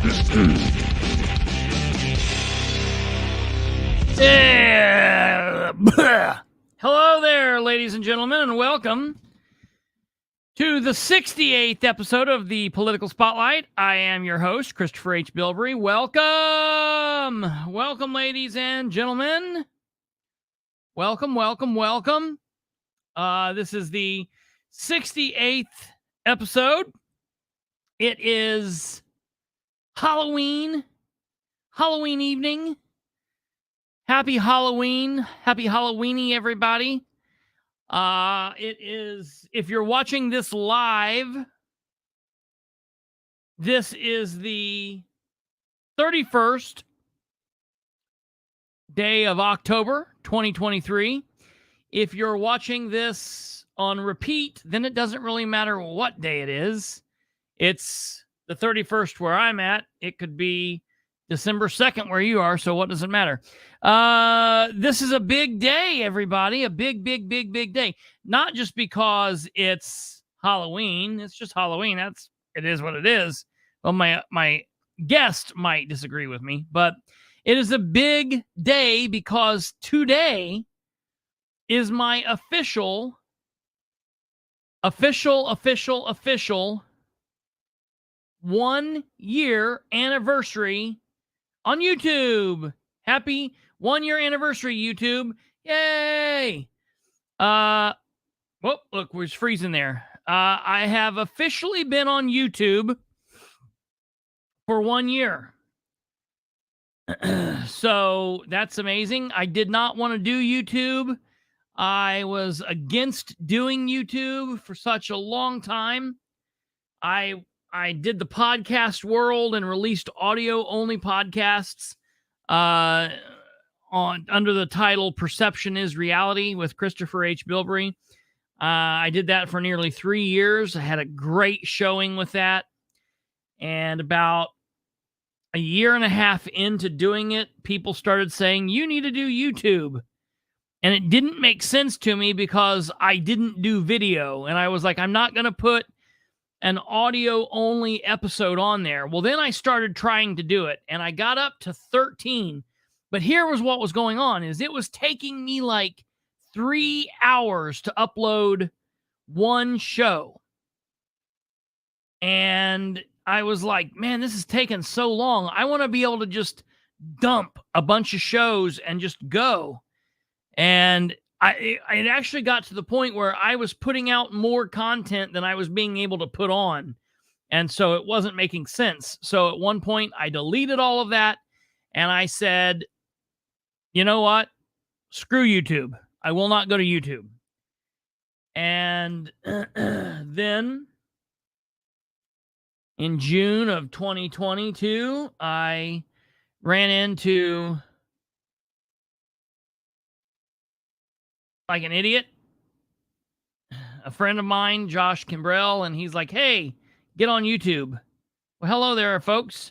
Hello there, ladies and gentlemen, and welcome to the 68th episode of the Political Spotlight. I am your host, Kristopher H. Bilbrey. Welcome! Welcome, ladies and gentlemen. Welcome. This is the 68th episode. It is Halloween evening. Happy Halloween. Happy Halloweeny, everybody. It is, if you're watching this live, this is the 31st day of October, 2023. If you're watching this on repeat, then it doesn't really matter what day it is. It's the 31st where I'm at. It could be December 2nd where you are, so what does it matter? This is a big day, everybody. A big day. Not just because it's Halloween. It's just Halloween. It is what it is. Well, my guest might disagree with me, but it is a big day because today is my official 1 year anniversary on YouTube. Happy 1 year anniversary, YouTube. Yay! Look, we're freezing there. I have officially been on YouTube for 1 year. So that's amazing. I did not want to do YouTube. I was against doing YouTube for such a long time. I did the podcast world and released audio-only podcasts under the title Perception is Reality with Kristopher H. Bilbrey. I did that for nearly 3 years. I had a great showing with that. And about a year and a half into doing it, people started saying, you need to do YouTube. And it didn't make sense to me because I didn't do video. And I was like, I'm not going to put an audio-only episode on there. Well, then I started trying to do it, and I got up to 13. But here was what was going on, is it was taking me like 3 hours to upload one show. And I was like, man, this is taking so long. I want to be able to just dump a bunch of shows and just go. And it actually got to the point where I was putting out more content than I was being able to put on. And so it wasn't making sense. So at one point, I deleted all of that. And I said, you know what? Screw YouTube. I will not go to YouTube. And then in June of 2022, I ran into, like an idiot, a friend of mine, Josh Kimbrell, and he's like, hey, get on YouTube. Well, hello there, folks.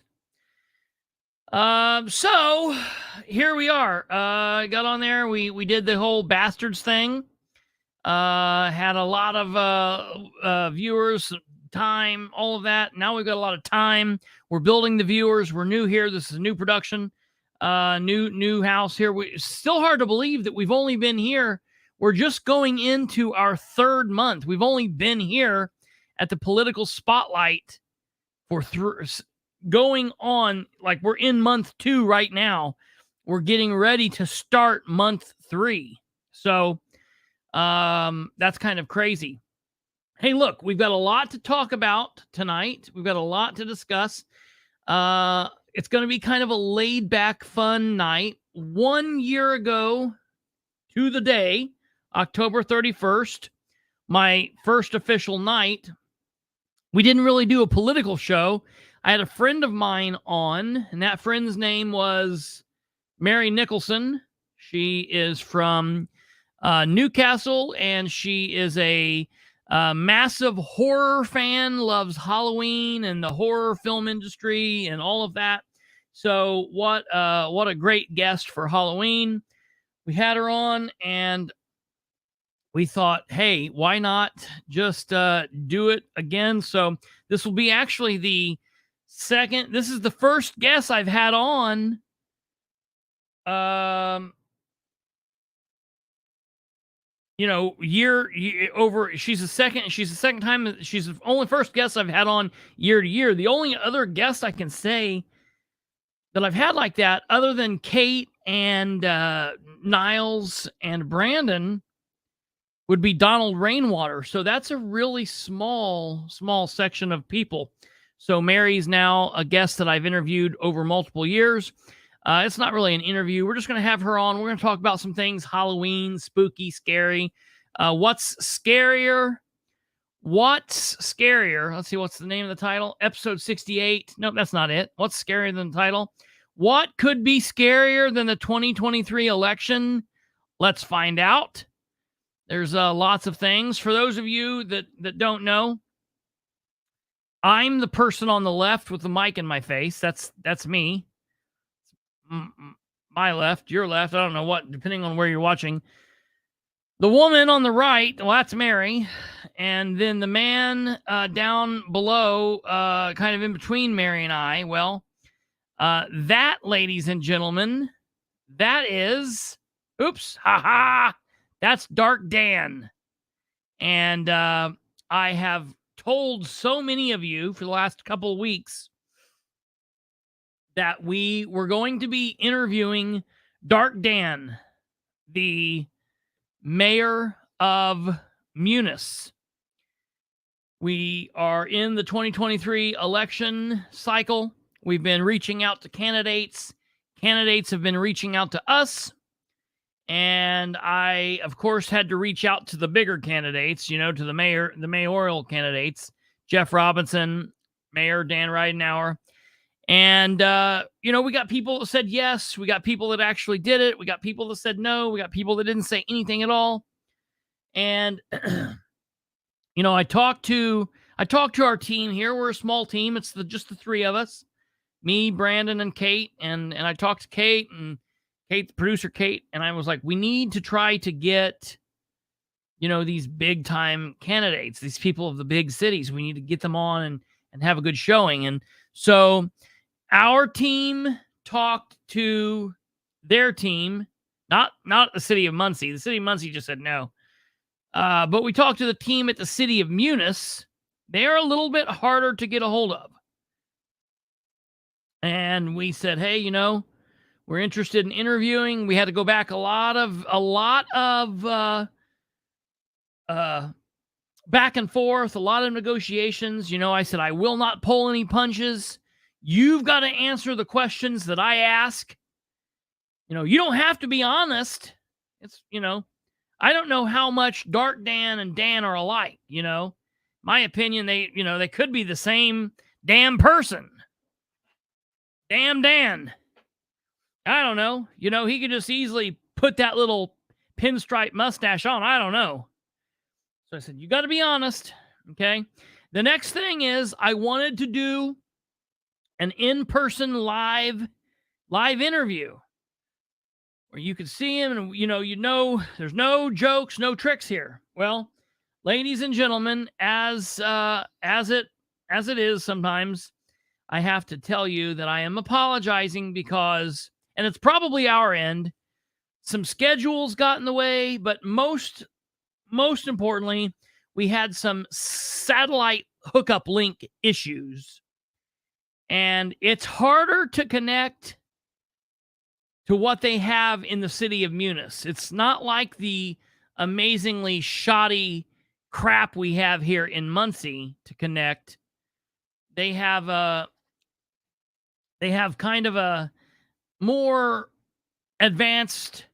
So here we are. Got on there. We did the whole Bastards thing. Had a lot of viewers, time, all of that. Now we've got a lot of time. We're building the viewers. We're new here. This is a new production. New house here. It's still hard to believe that we've only been here. We're just going into our third month. We've only been here at the Political Spotlight for going on, like we're in month 2 right now. We're getting ready to start month 3. So that's kind of crazy. Hey, look, we've got a lot to talk about tonight. We've got a lot to discuss. It's going to be kind of a laid-back, fun night. 1 year ago to the day, October 31st, my first official night, we didn't really do a political show. I had a friend of mine on, and that friend's name was Mary Nicholson. She is from Newcastle, and she is a massive horror fan, loves Halloween and the horror film industry and all of that. So what a great guest for Halloween. We had her on, and we thought, hey, why not just do it again? So this will be actually the Second, this is the first guest I've had on. Year over. She's the second. She's the second time. She's the only first guest I've had on year to year. The only other guest I can say that I've had like that, other than Kate and Niles and Brandon, would be Donald Rainwater. So that's a really small section of people. So Mary's now a guest that I've interviewed over multiple years. It's not really an interview. We're just going to have her on. We're going to talk about some things: Halloween, spooky, scary. What's scarier? What's scarier? Let's see. What's the name of the title? Episode 68. Nope, that's not it. What's scarier than the title? What could be scarier than the 2023 election? Let's find out. There's lots of things. For those of you that don't know, I'm the person on the left with the mic in my face. That's me. My left, your left. I don't know what, depending on where you're watching. The woman on the right, well, that's Mary. And then the man down below, kind of in between Mary and I, well, that, ladies and gentlemen, that is, that's Dark Dan. And I have told so many of you for the last couple of weeks that we were going to be interviewing Dark Dan, the mayor of MUNICE. We are in the 2023 election cycle. We've been reaching out to candidates. Candidates have been reaching out to us. And I, of course, had to reach out to the bigger candidates, to the mayoral candidates, Jeff Robinson, Mayor Dan Ridenhour. And, we got people that said yes. We got people that actually did it. We got people that said no. We got people that didn't say anything at all. And, I talked to our team here. We're a small team. It's just the three of us, me, Brandon, and Kate. And I talked to Kate, the producer Kate, and I was like, we need to try to get, these big time candidates, these people of the big cities. We need to get them on and have a good showing. And so our team talked to their team, not the city of Muncie. The city of Muncie just said no. But we talked to the team at the city of MUNICE. They're a little bit harder to get a hold of. And we said, hey, we're interested in interviewing. We had to go back a lot of back and forth, a lot of negotiations. I said, I will not pull any punches. You've got to answer the questions that I ask. You don't have to be honest. It's, I don't know how much Dark Dan and Dan are alike. My opinion, they could be the same damn person. Damn Dan. I don't know. He could just easily put that little pinstripe mustache on. I don't know. So I said, you got to be honest. Okay. The next thing is I wanted to do an in-person live interview where you could see him and, there's no jokes, no tricks here. Well, ladies and gentlemen, as it is sometimes, I have to tell you that I am apologizing because, and it's probably our end, some schedules got in the way, but most importantly, we had some satellite hookup link issues. And it's harder to connect to what they have in the city of MUNICE. It's not like the amazingly shoddy crap we have here in Muncie to connect. They have kind of a more advanced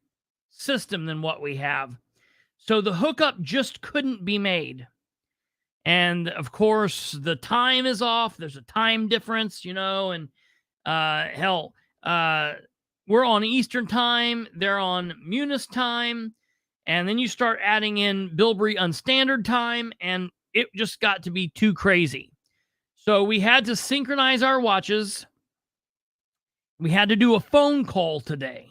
system than what we have. So the hookup just couldn't be made. And of course, the time is off. There's a time difference, and we're on Eastern time. They're on MUNICE time. And then you start adding in Bilbrey Unstandard time, and it just got to be too crazy. So we had to synchronize our watches. We had to do a phone call today.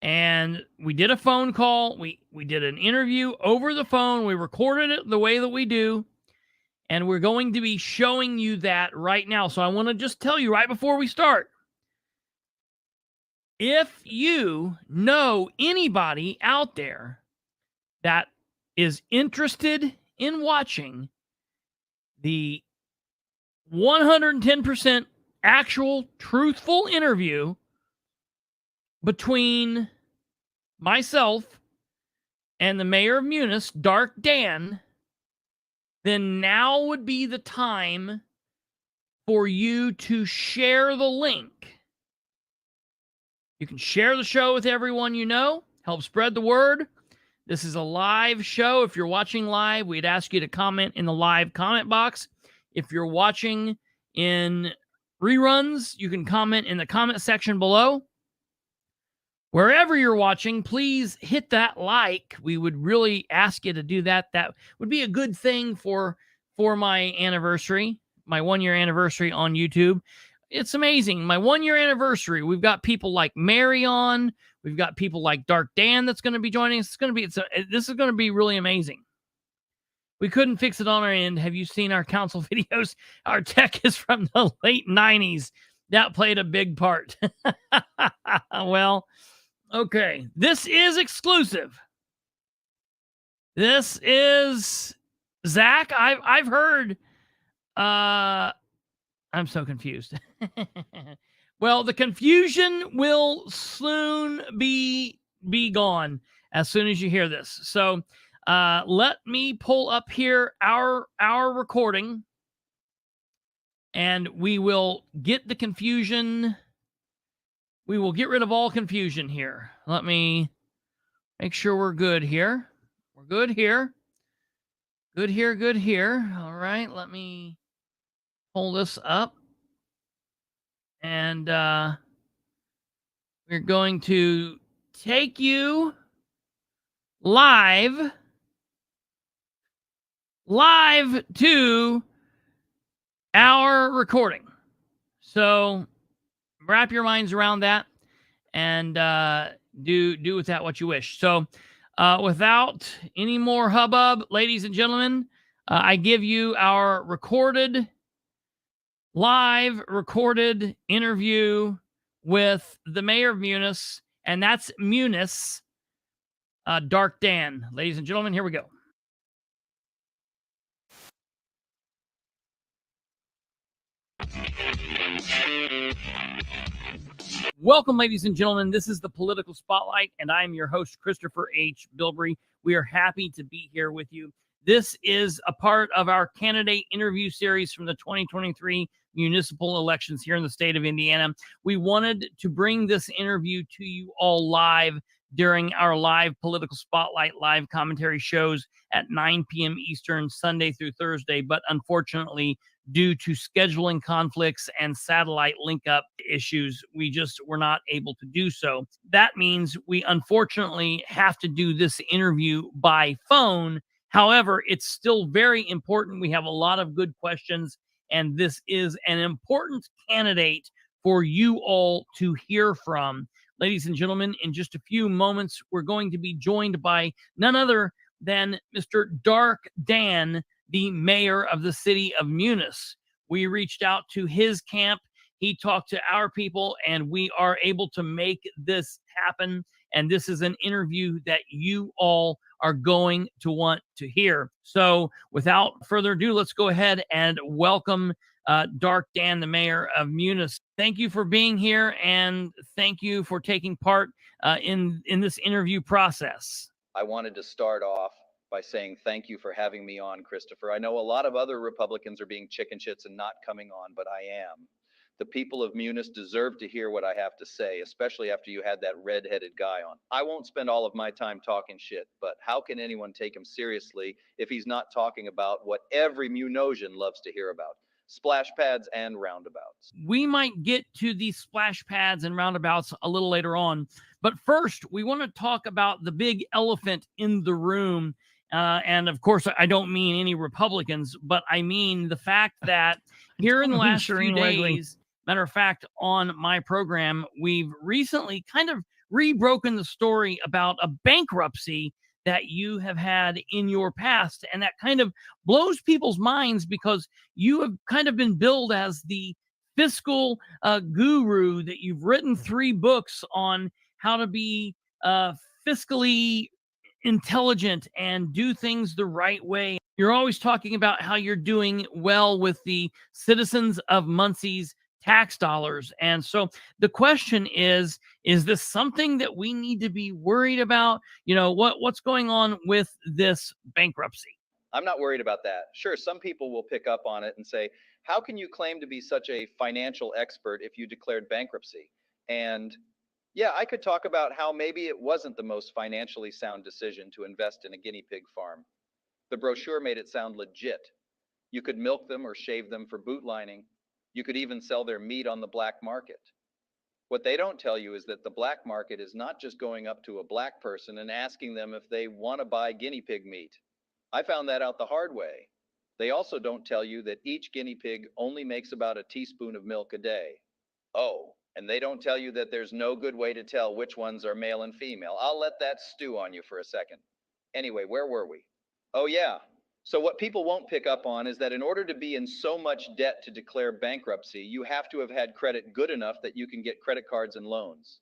And we did a phone call. We did an interview over the phone. We recorded it the way that we do. And we're going to be showing you that right now. So I want to just tell you right before we start, if you know anybody out there that is interested in watching the 110% actual truthful interview between myself and the mayor of MUNICE, Dark Dan, then now would be the time for you to share the link. You can share the show with everyone you know, help spread the word. This is a live show. If you're watching live, we'd ask you to comment in the live comment box. If you're watching in reruns, you can comment in the comment section below. Wherever you're watching, please hit that like. We would really ask you to do that. That would be a good thing for my anniversary, my 1-year anniversary on YouTube. It's amazing. My 1-year anniversary. We've got people like Mary on. We've got people like Dark Dan that's going to be joining us. This is going to be really amazing. We couldn't fix it on our end. Have you seen our council videos? Our tech is from the late 90s. That played a big part. Well, okay. This is exclusive. This is Zach. I've heard. I'm so confused. Well, the confusion will soon be gone as soon as you hear this. So let me pull up here our recording, and we will get the confusion. We will get rid of all confusion here. Let me make sure we're good here. We're good here. Good here, good here. All right, let me pull this up. And we're going to take you live to our recording. So wrap your minds around that and do with that what you wish. So without any more hubbub, ladies and gentlemen, I give you our live recorded interview with the mayor of MUNICE, and that's MUNICE, Dark Dan. Ladies and gentlemen, here we go. Welcome, ladies and gentlemen. This is the Political Spotlight, and I'm your host, Kristopher H. Bilbrey. We are happy to be here with you. This is a part of our candidate interview series from the 2023 municipal elections here in the state of Indiana. We wanted to bring this interview to you all live during our live Political Spotlight live commentary shows at 9 p.m. Eastern, Sunday through Thursday. But unfortunately, due to scheduling conflicts and satellite link up issues, we just were not able to do so. That means we unfortunately have to do this interview by phone. However, it's still very important. We have a lot of good questions, and this is an important candidate for you all to hear from. Ladies and gentlemen, in just a few moments, we're going to be joined by none other than Mr. Dark Dan, the mayor of the city of MUNICE. We reached out to his camp. He talked to our people, and we are able to make this happen. And this is an interview that you all are going to want to hear. So without further ado, let's go ahead and welcome Dark Dan, the mayor of MUNICE. Thank you for being here, and thank you for taking part in this interview process. I wanted to start off by saying thank you for having me on, Kristopher. I know a lot of other Republicans are being chicken shits and not coming on, but I am. The people of MUNICE deserve to hear what I have to say, especially after you had that red-headed guy on. I won't spend all of my time talking shit, but how can anyone take him seriously if he's not talking about what every Munosian loves to hear about? Splash pads and roundabouts. We might get to these splash pads and roundabouts a little later on, but first we want to talk about the big elephant in the room. And of course, I don't mean any Republicans, but I mean the fact that here in the last few days, matter of fact, on my program, we've recently kind of rebroken the story about a bankruptcy that you have had in your past. And that kind of blows people's minds because you have kind of been billed as the fiscal guru, that you've written 3 books on how to be fiscally intelligent and do things the right way. You're always talking about how you're doing well with the citizens of Muncie's tax dollars. And so the question is this something that we need to be worried about? What's going on with this bankruptcy? I'm not worried about that. Sure, some people will pick up on it and say, how can you claim to be such a financial expert if you declared bankruptcy? And yeah, I could talk about how maybe it wasn't the most financially sound decision to invest in a guinea pig farm. The brochure made it sound legit. You could milk them or shave them for boot lining. You could even sell their meat on the black market. What they don't tell you is that the black market is not just going up to a black person and asking them if they want to buy guinea pig meat. I found that out the hard way. They also don't tell you that each guinea pig only makes about a teaspoon of milk a day. Oh, and they don't tell you that there's no good way to tell which ones are male and female. I'll let that stew on you for a second. Anyway, where were we? Oh, yeah. So, what people won't pick up on is that in order to be in so much debt to declare bankruptcy, you have to have had credit good enough that you can get credit cards and loans.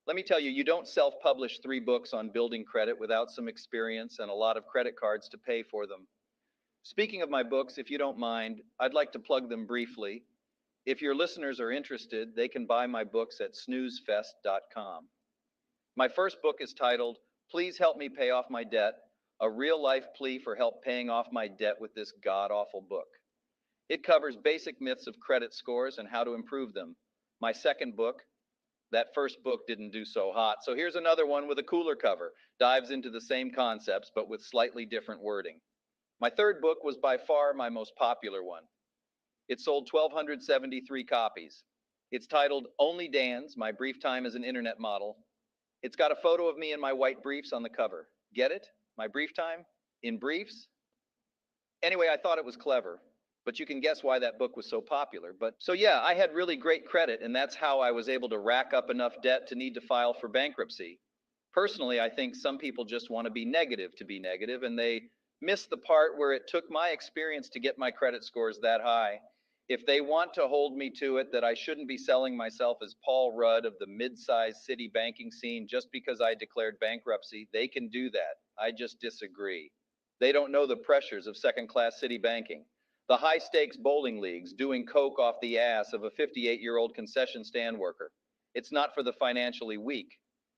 Let me tell you, you don't self publish 3 books on building credit without some experience and a lot of credit cards to pay for them. Speaking of my books, if you don't mind, I'd like to plug them briefly. If your listeners are interested, they can buy my books at snoozefest.com. My first book is titled, Please Help Me Pay Off My Debt, a real-life plea for help paying off my debt with this god-awful book. It covers basic myths of credit scores and how to improve them. My second book, that first book didn't do so hot, so here's another one with a cooler cover, dives into the same concepts but with slightly different wording. My third book was by far my most popular one. It sold 1,273 copies. It's titled Only Dan's, My Brief Time as an Internet Model. It's got a photo of me in my white briefs on the cover. Get it? My brief time? In briefs? Anyway, I thought it was clever, but you can guess why that book was so popular. So yeah, I had really great credit, and that's how I was able to rack up enough debt to need to file for bankruptcy. Personally, I think some people just want to be negative, and they miss the part where it took my experience to get my credit scores that high. If they want to hold me to it that I shouldn't be selling myself as Paul Rudd of the mid-sized city banking scene just because I declared bankruptcy, they can do that. I just disagree. They don't know the pressures of second-class city banking. The high-stakes bowling leagues doing coke off the ass of a 58-year-old concession stand worker. It's not for the financially weak.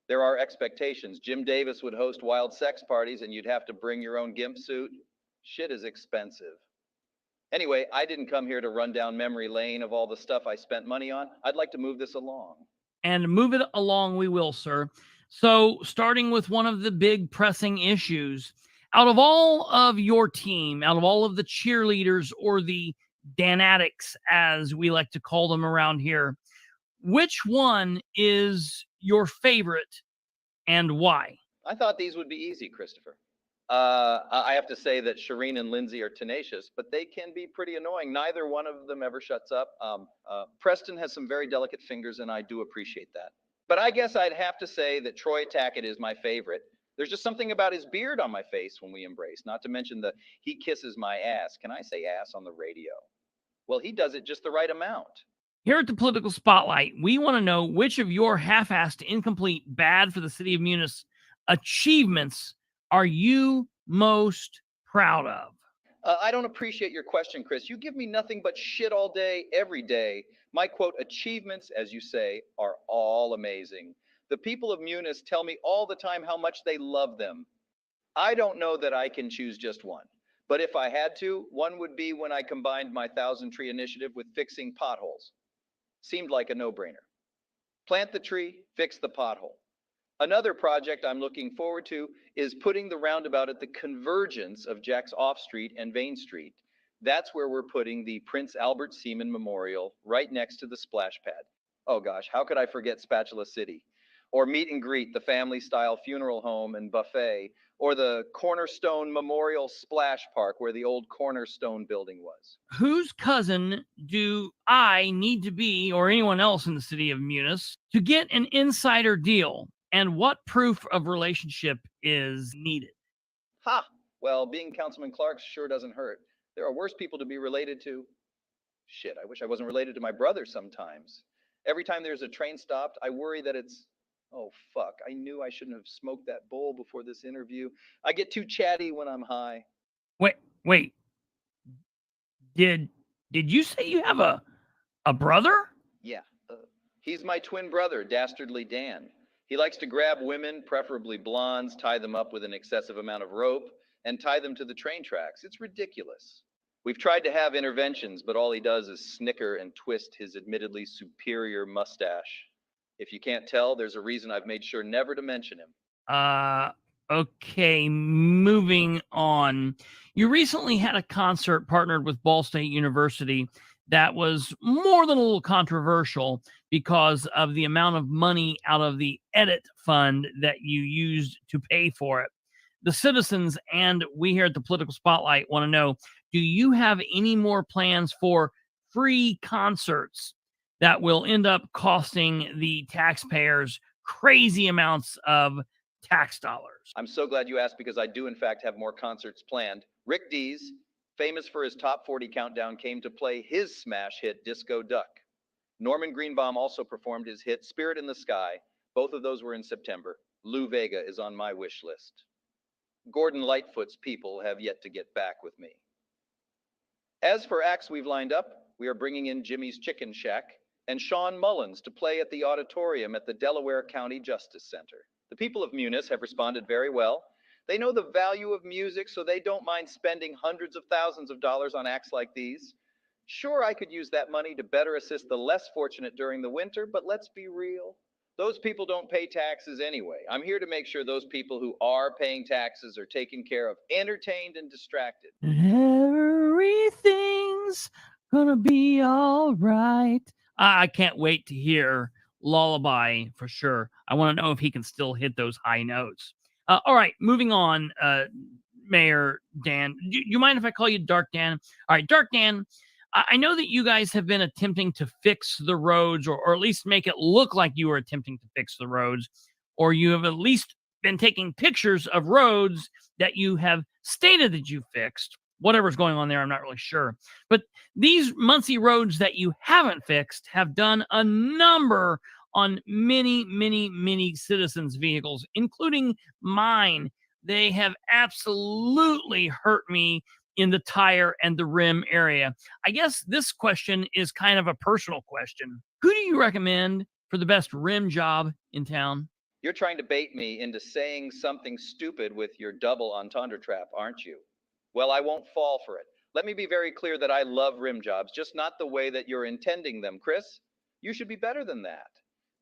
There are expectations. Jim Davis would host wild sex parties and you'd have to bring your own gimp suit. Shit is expensive. Anyway, I didn't come here to run down memory lane of all the stuff I spent money on. I'd like to move this along. And move it along we will, sir. So, starting with one of the big pressing issues, out of all of your team, out of all of the cheerleaders or the Danatics, as we like to call them around here, which one is your favorite and why? I thought these would be easy, Kristopher. I have to say that Shireen and Lindsay are tenacious, but they can be pretty annoying. Neither one of them ever shuts up. Preston has some very delicate fingers, and I do appreciate that. But I guess I'd have to say that Troy Tackett is my favorite. There's just something about his beard on my face when we embrace, not to mention the he kisses my ass. Can I say ass on the radio? Well, he does it just the right amount. Here at the Political Spotlight, we want to know which of your half-assed, incomplete, bad for the city of Munis achievements are you most proud of? I don't appreciate your question, Chris. You give me nothing but shit all day, every day. My quote, achievements, as you say, are all amazing. The people of Munis tell me all the time how much they love them. I don't know that I can choose just one. But if I had to, one would be when I combined my 1,000 Tree initiative with fixing potholes. Seemed like a no-brainer. Plant the tree, fix the pothole. Another project I'm looking forward to is putting the roundabout at the convergence of Jack's Off Street and Vane Street. That's where we're putting the Prince Albert Seaman Memorial right next to the splash pad. Oh gosh, how could I forget Spatula City? Or Meet and Greet, the family-style funeral home and buffet, or the Cornerstone Memorial Splash Park where the old Cornerstone building was. Whose cousin do I need to be, or anyone else in the city of Munis, to get an insider deal? And what proof of relationship is needed? Ha! Well, being Councilman Clark sure doesn't hurt. There are worse people to be related to. Shit, I wish I wasn't related to my brother sometimes. Every time there's a train stopped, I worry that it's. Oh, fuck. I knew I shouldn't have smoked that bowl before this interview. I get too chatty when I'm high. Wait. Did you say you have a brother? Yeah. He's my twin brother, Dastardly Dan. He likes to grab women, preferably blondes, tie them up with an excessive amount of rope, and tie them to the train tracks. It's ridiculous. We've tried to have interventions, but all he does is snicker and twist his admittedly superior mustache. If you can't tell, there's a reason I've made sure never to mention him. Okay, moving on. You recently had a concert partnered with Ball State University that was more than a little controversial because of the amount of money out of the edit fund that you used to pay for it. The citizens and we here at the Political Spotlight want to know, do you have any more plans for free concerts that will end up costing the taxpayers crazy amounts of tax dollars? I'm so glad you asked because I do, in fact, have more concerts planned. Rick Dees, famous for his top 40 countdown, came to play his smash hit, Disco Duck. Norman Greenbaum also performed his hit, Spirit in the Sky. Both of those were in September. Lou Vega is on my wish list. Gordon Lightfoot's people have yet to get back with me. As for acts we've lined up, we are bringing in Jimmy's Chicken Shack and Sean Mullins to play at the auditorium at the Delaware County Justice Center. The people of MUNICE have responded very well. They know the value of music, so they don't mind spending hundreds of thousands of dollars on acts like these. Sure, I could use that money to better assist the less fortunate during the winter, but let's be real. Those people don't pay taxes anyway. I'm here to make sure those people who are paying taxes are taken care of, entertained, and distracted. Everything's gonna be all right. I can't wait to hear Lullaby for sure. I want to know if he can still hit those high notes. All right, moving on, Mayor Dan. Do you mind if I call you Dark Dan? All right, Dark Dan, I know that you guys have been attempting to fix the roads, or at least make it look like you are attempting to fix the roads, or you have at least been taking pictures of roads that you have stated that you fixed. Whatever's going on there, I'm not really sure. But these Muncie roads that you haven't fixed have done a number on many citizens' vehicles, including mine. They have absolutely hurt me in the tire and the rim area. I guess this question is kind of a personal question. Who do you recommend for the best rim job in town? You're trying to bait me into saying something stupid with your double entendre trap, aren't you? Well, I won't fall for it. Let me be very clear that I love rim jobs, just not the way that you're intending them, Chris. You should be better than that.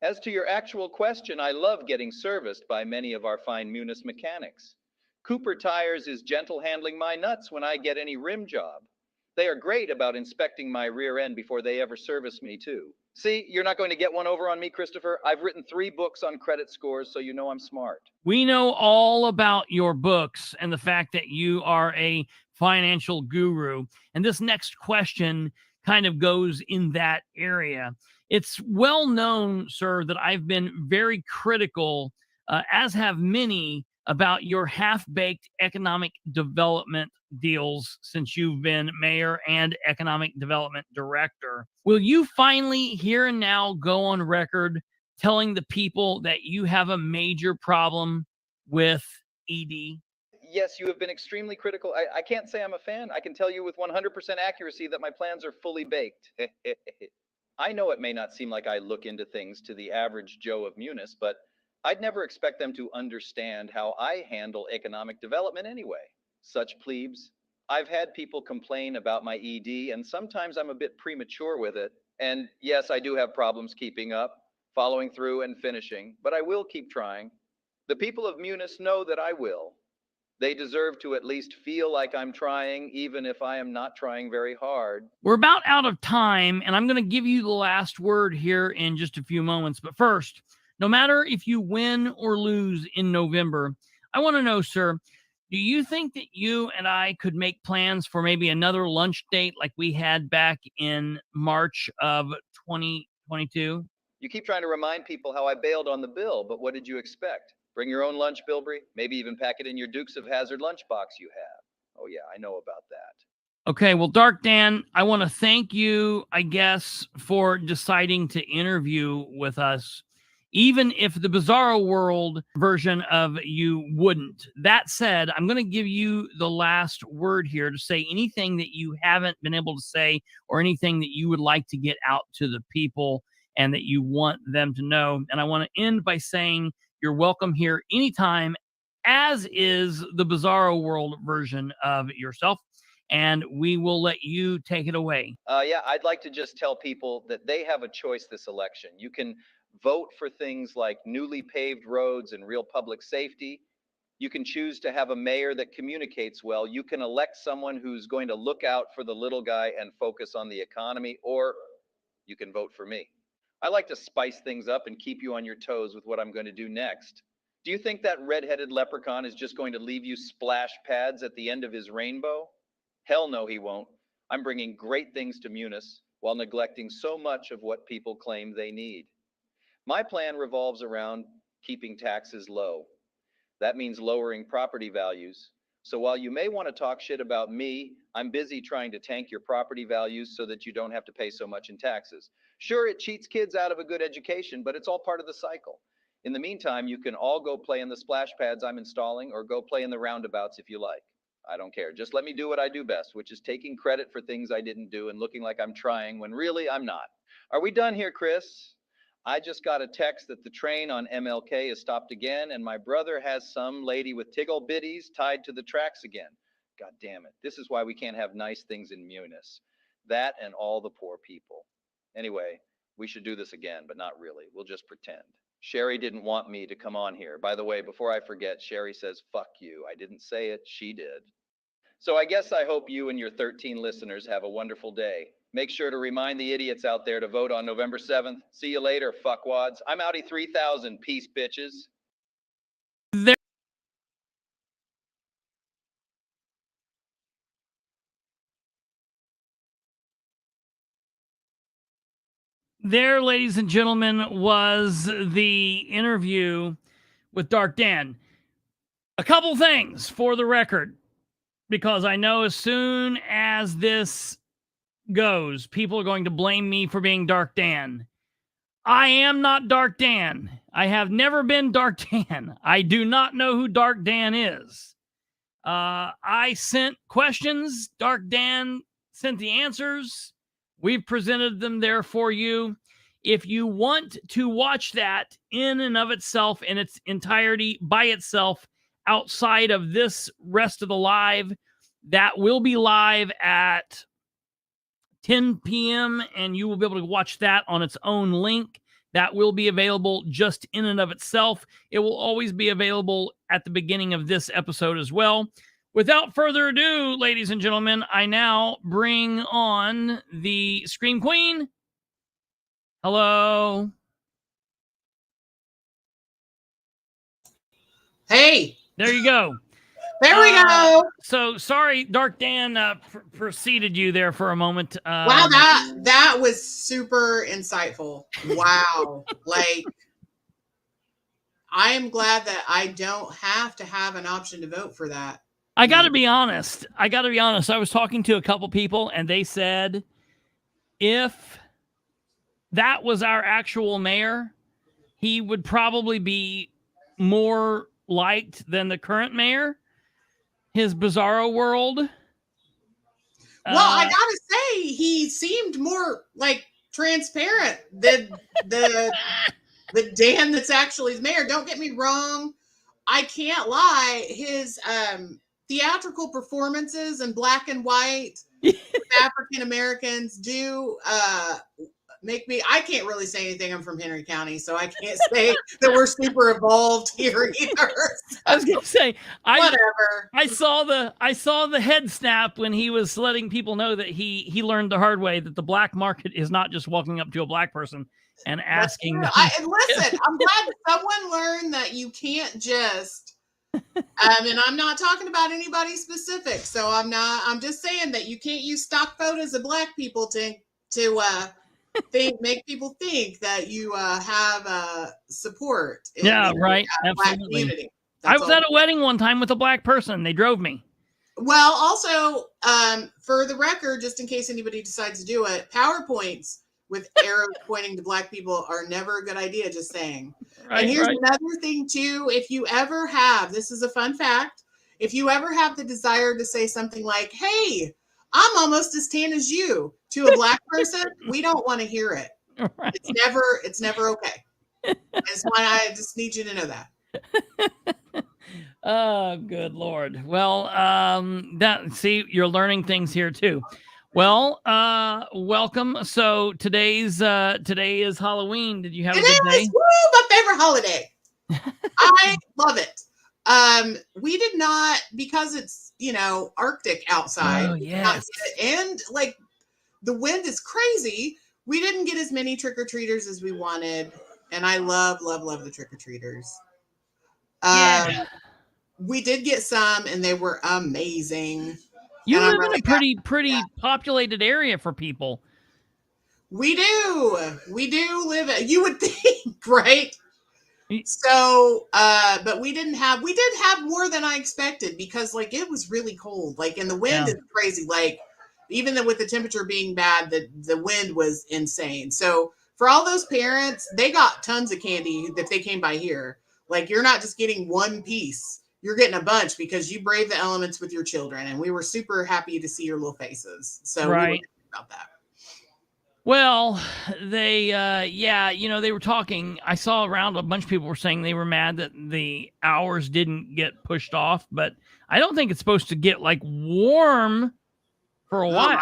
As to your actual question, I love getting serviced by many of our fine MUNICE mechanics. Cooper Tires is gentle handling my nuts when I get any rim job. They are great about inspecting my rear end before they ever service me, too. See, you're not going to get one over on me, Kristopher. I've written 3 books on credit scores, so you know I'm smart. We know all about your books and the fact that you are a financial guru. And this next question kind of goes in that area. It's well known, sir, that I've been very critical, as have many, about your half-baked economic development deals since you've been mayor and economic development director. Will you finally, here and now, go on record telling the people that you have a major problem with ED? Yes, you have been extremely critical. I can't say I'm a fan. I can tell you with 100% accuracy that my plans are fully baked. I know it may not seem like I look into things to the average Joe of MUNICE, but I'd never expect them to understand how I handle economic development anyway. Such plebes. I've had people complain about my ED, and sometimes I'm a bit premature with it. And yes, I do have problems keeping up, following through, and finishing, but I will keep trying. The people of MUNICE know that I will. They deserve to at least feel like I'm trying, even if I am not trying very hard. We're about out of time, and I'm going to give you the last word here in just a few moments. But first, no matter if you win or lose in November, I want to know, sir, do you think that you and I could make plans for maybe another lunch date like we had back in March of 2022? You keep trying to remind people how I bailed on the bill, but what did you expect? Bring your own lunch, Bilbrey. Maybe even pack it in your Dukes of Hazzard lunchbox you have. Oh yeah, I know about that. Okay, well, Dark Dan, I want to thank you, I guess, for deciding to interview with us, even if the Bizarro World version of you wouldn't. That said, I'm going to give you the last word here to say anything that you haven't been able to say or anything that you would like to get out to the people and that you want them to know. And I want to end by saying you're welcome here anytime, as is the Bizarro World version of yourself. And we will let you take it away. Yeah, I'd like to just tell people that they have a choice this election. You can vote for things like newly paved roads and real public safety. You can choose to have a mayor that communicates well. You can elect someone who's going to look out for the little guy and focus on the economy, or you can vote for me. I like to spice things up and keep you on your toes with what I'm going to do next. Do you think that red-headed leprechaun is just going to leave you splash pads at the end of his rainbow? Hell no, he won't. I'm bringing great things to MUNICE while neglecting so much of what people claim they need. My plan revolves around keeping taxes low. That means lowering property values. So while you may want to talk shit about me, I'm busy trying to tank your property values so that you don't have to pay so much in taxes. Sure, it cheats kids out of a good education, but it's all part of the cycle. In the meantime, you can all go play in the splash pads I'm installing or go play in the roundabouts if you like. I don't care. Just let me do what I do best, which is taking credit for things I didn't do and looking like I'm trying when really I'm not. Are we done here, Chris? I just got a text that the train on MLK is stopped again, and my brother has some lady with tiggle bitties tied to the tracks again. God damn it. This is why we can't have nice things in MUNICE. That and all the poor people. Anyway, we should do this again, but not really. We'll just pretend. Sherry didn't want me to come on here. By the way, before I forget, Sherry says, fuck you. I didn't say it, she did. So I guess I hope you and your 13 listeners have a wonderful day. Make sure to remind the idiots out there to vote on November 7th. See you later, fuckwads. I'm Audi 3000. Peace, bitches. There, ladies and gentlemen, was the interview with Dark Dan. A couple things for the record, because I know as soon as this goes, people are going to blame me for being Dark Dan. I am not Dark Dan. I have never been Dark Dan. I do not know who Dark Dan is. I sent questions. Dark Dan sent the answers. We've presented them there for you. If you want to watch that in and of itself, in its entirety, by itself, outside of this rest of the live, that will be live at 10 p.m. and you will be able to watch that on its own link. That will be available just in and of itself. It will always be available at the beginning of this episode as well. Without further ado, ladies and gentlemen, I now bring on the Scream Queen. Hello. Hey. There you go. There we go. So sorry, Dark Dan preceded you there for a moment. Wow, that was super insightful. Wow. Like, I am glad that I don't have to have an option to vote for that. I got to be honest. I was talking to a couple people and they said if that was our actual mayor, he would probably be more liked than the current mayor. His Bizarro World. Well, I gotta say, he seemed more like transparent than the Dan that's actually his mayor. Don't get me wrong. I can't lie. His theatrical performances in black and white African Americans do make me, I can't really say anything. I'm from Henry County, so I can't say that we're super evolved here either. So, I was gonna say, whatever. I saw the head snap when he was letting people know that he learned the hard way that the black market is not just walking up to a black person and asking them. And listen, I'm glad someone learned that you can't just and I'm not talking about anybody specific, so I'm just saying that you can't use stock photos of black people to make people think that you have support in Yeah, the right. Black Absolutely. community. I That's was all. at a wedding one time with a black person. They drove me. Well, also, for the record, just in case anybody decides to do it, PowerPoints with arrows pointing to black people are never a good idea, just saying. Right, And here's right. another thing, too. If you ever have, this is a fun fact, if you ever have the desire to say something like, hey, I'm almost as tan as you to a black person, we don't want to hear it. Right. It's never okay. I just need you to know that. Oh, good Lord. Well, see, you're learning things here too. Well, welcome. So today is Halloween. Did you have a good day? Woo, my favorite holiday. I love it. We did not, because it's, Arctic outside. Oh, yes. And like the wind is crazy. We didn't get as many trick-or-treaters as we wanted. And I love the trick-or-treaters. Yeah. We did get some and they were amazing. You And I'm live in really a pretty populated area for people. We do live it. You would think, right? So, but we did have more than I expected because like it was really cold. Like, and the wind is crazy. Like, even with the temperature being bad, the wind was insane. So for all those parents, they got tons of candy if they came by here. Like, you're not just getting one piece. You're getting a bunch because you brave the elements with your children. And we were super happy to see your little faces. So we were happy about that. Well, they, they were talking. I saw around a bunch of people were saying they were mad that the hours didn't get pushed off, but I don't think it's supposed to get like warm for a while.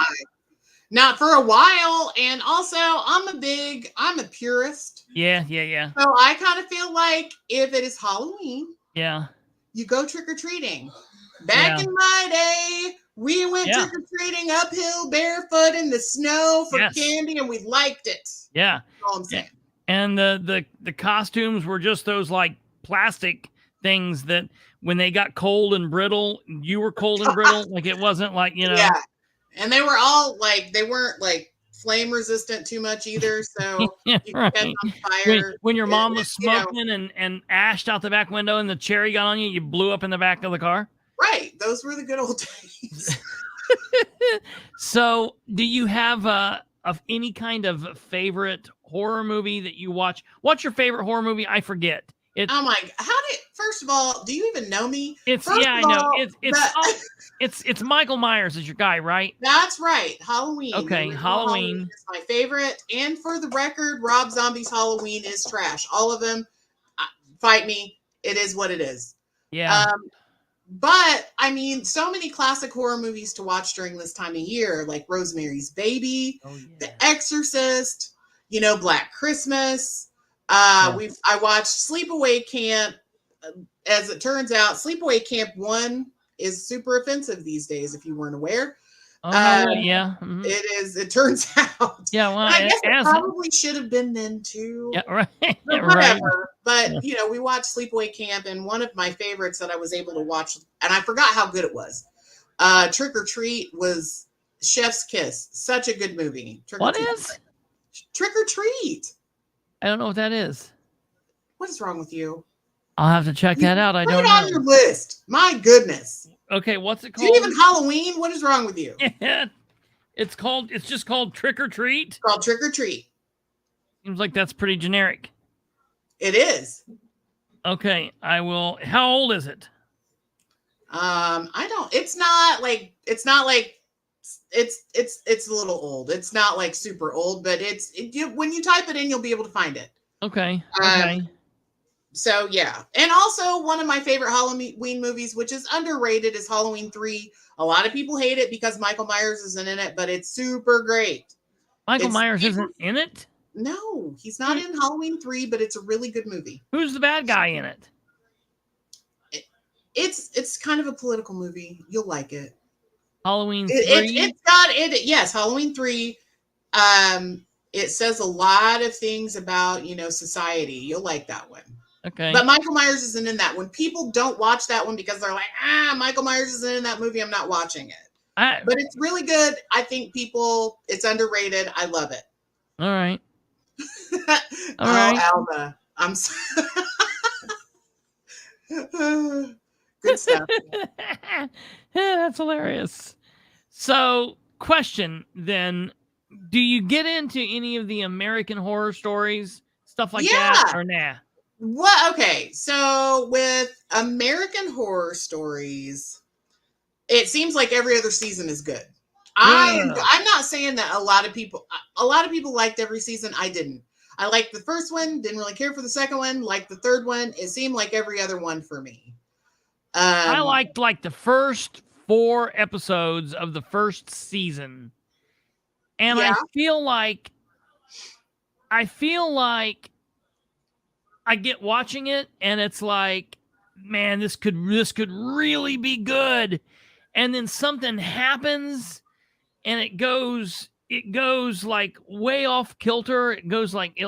Not for a while. And also, I'm a purist. Yeah. So I kind of feel like if it is Halloween, you go trick-or-treating. Back in my day, we went trick-or-treating uphill barefoot in the snow for candy, and we liked it. Yeah. That's all I'm saying. And the costumes were just those like plastic things that when they got cold and brittle, you were cold and brittle. Like it wasn't like, Yeah. And they were all like, they weren't like flame resistant too much either. So you could catch on fire. When your mom was smoking and ashed out the back window and the cherry got on you, you blew up in the back of the car. Right. Those were the good old days. So do you have of any kind of favorite horror movie that you watch? What's your favorite horror movie? I forget. Oh my! First of all, do you even know me? I know. It's Michael Myers is your guy, right? That's right. Halloween. Okay, Halloween is my favorite. And for the record, Rob Zombie's Halloween is trash. All of them, fight me. It is what it is. Yeah. But I mean, so many classic horror movies to watch during this time of year, like Rosemary's Baby, The Exorcist, Black Christmas. I watched Sleepaway Camp. As it turns out, Sleepaway Camp 1 is super offensive these days, if you weren't aware. Mm-hmm. It is. It turns out. Yeah, well, I guess it probably should have been then too. Yeah, right. But whatever. But we watched Sleepaway Camp, and one of my favorites that I was able to watch, and I forgot how good it was. Trick or Treat was Chef's Kiss. Such a good movie. What is Trick or Treat? I don't know what that is. What is wrong with you? I'll have to check that out. I don't know. Put it on your list. My goodness. Okay, what's it called? Is it even Halloween? What is wrong with you? Yeah, it's just called Trick or Treat. It's called Trick or Treat. Seems like that's pretty generic. It is. Okay, I will. How old is it? I don't. It's not like. It's a little old. It's not like super old, but when you type it in, you'll be able to find it. Okay. So yeah, and also one of my favorite Halloween movies, which is underrated, is Halloween 3. A lot of people hate it because Michael Myers isn't in it, but it's super great. Michael Myers isn't in it? No, he's not in Halloween 3, but it's a really good movie. Who's the bad guy in it? It's kind of a political movie. You'll like it. Halloween 3? Yes, Halloween 3. It says a lot of things about, society. You'll like that one. Okay. But Michael Myers isn't in that one. People don't watch that one because they're like, Michael Myers isn't in that movie. I'm not watching it. But it's really good. I think it's underrated. I love it. All right. All Oh, right. Alma. I'm so good stuff. That's hilarious. So, question then, do you get into any of the American Horror Stories, stuff like that, Yeah. or nah? What? Okay, so with American Horror Stories, it seems like every other season is good. Yeah. I'm not saying that a lot of people liked every season. I didn't. I liked the first one, didn't really care for the second one, liked the third one. It seemed like every other one for me. I liked like the first 4 episodes of the first season. And Yeah. I feel like I get watching it and it's like, man, this could really be good. And then something happens and it goes like way off kilter. It goes like it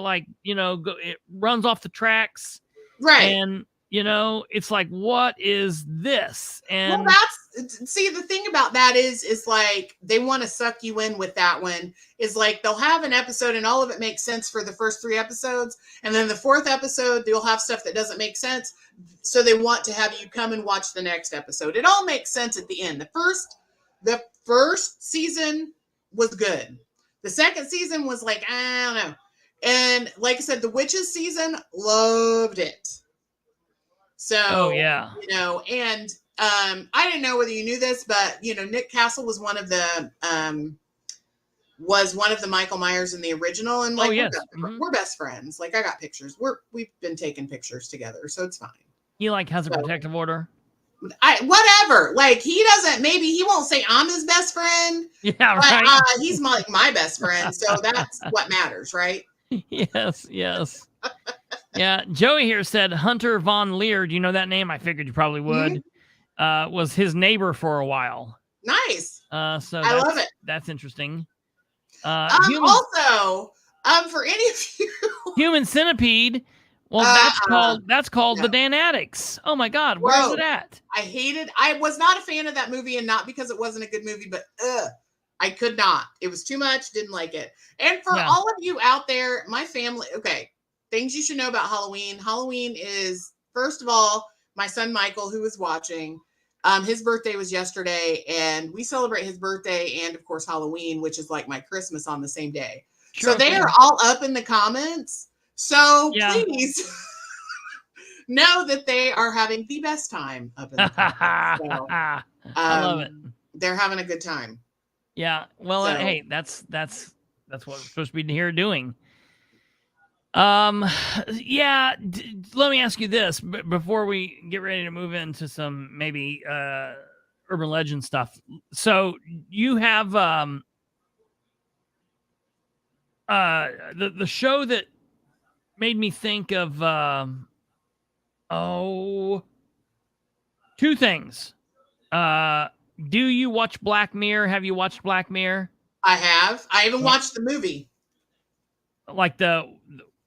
runs off the tracks. Right. And it's like, what is this? And well, see, the thing about that is like they want to suck you in with that one. Is like they'll have an episode and all of it makes sense for the first 3 episodes, and then the 4th episode they'll have stuff that doesn't make sense. So they want to have you come and watch the next episode. It all makes sense at the end. The first season was good. The second season was like, I don't know. And like I said, the Witches season, loved it. So, oh yeah, and I didn't know whether you knew this, but Nick Castle was one of the Michael Myers in the original, and like yes. we're best friends. Like I got pictures. We've been taking pictures together, so it's fine. He like has a protective order. Whatever. Like maybe he won't say I'm his best friend. Yeah, but, right. He's my best friend, so that's what matters, right? Yes. Yeah, Joey here said Hunter Von Leer. Do you know that name? I figured you probably would. Mm-hmm. Was his neighbor for a while. Nice. So I love it. That's interesting. Also, for any of you, Human Centipede. Well, that's called The Dan Addicts. Oh my God, where's it at? I was not a fan of that movie, and not because it wasn't a good movie, but I could not. It was too much. Didn't like it. And for all of you out there, my family. Okay, things you should know about Halloween. Halloween is, first of all, my son Michael, who is watching. His birthday was yesterday, and we celebrate his birthday and, of course, Halloween, which is like my Christmas on the same day. Sure, so they are all up in the comments. So please know that they are having the best time up in the comments. So, I love it. They're having a good time. Yeah. Well, hey, that's what we're supposed to be here doing. Yeah. Let me ask you this before we get ready to move into some maybe urban legend stuff. So you have the show that made me think of 2 things. Do you watch Black Mirror? Have you watched Black Mirror? I have. I even watched the movie. Like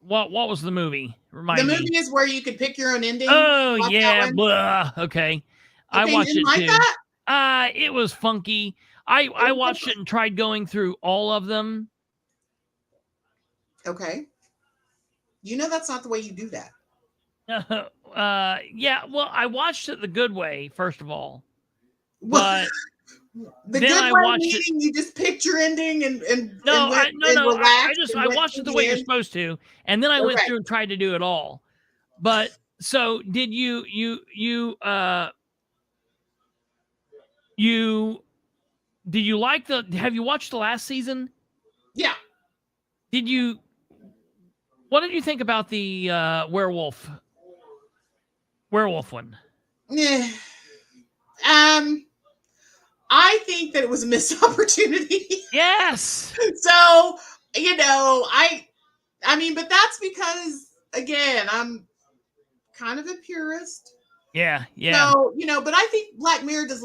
what was the movie? The movie is where you could pick your own ending. Oh yeah, blah. Okay. I watched it too. That? It was funky. I watched it and tried going through all of them. Okay. That's not the way you do that. Yeah, well, I watched it the good way, first of all. But the good way meaning you just picked your ending and I watched it the way you're supposed to, and then I went through and tried to do it all. But so did you like have you watched the last season? Yeah. What did you think about the werewolf one? Yeah. I think that it was a missed opportunity. Yes. So, I mean, but that's because, again, I'm kind of a purist. Yeah. So, but I think Black Mirror did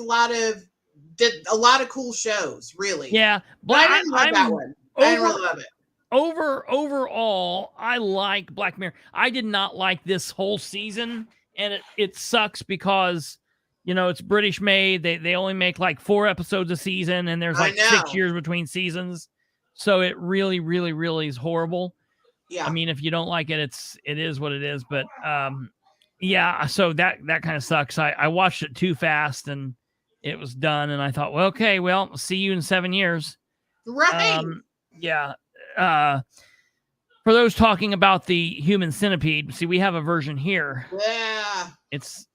a lot of cool shows, really. Yeah. But I didn't love that one. I didn't really love it. Overall, I like Black Mirror. I did not like this whole season, and it sucks because it's British made. They only make like 4 episodes a season, and there's like 6 years between seasons. So it really, really, really is horrible. Yeah. I mean, if you don't like it, it is what it is. But yeah, so that kind of sucks. I watched it too fast and it was done. And I thought, well, okay, well, see you in 7 years. Right. Yeah. For those talking about the human centipede, see, we have a version here. Yeah. It's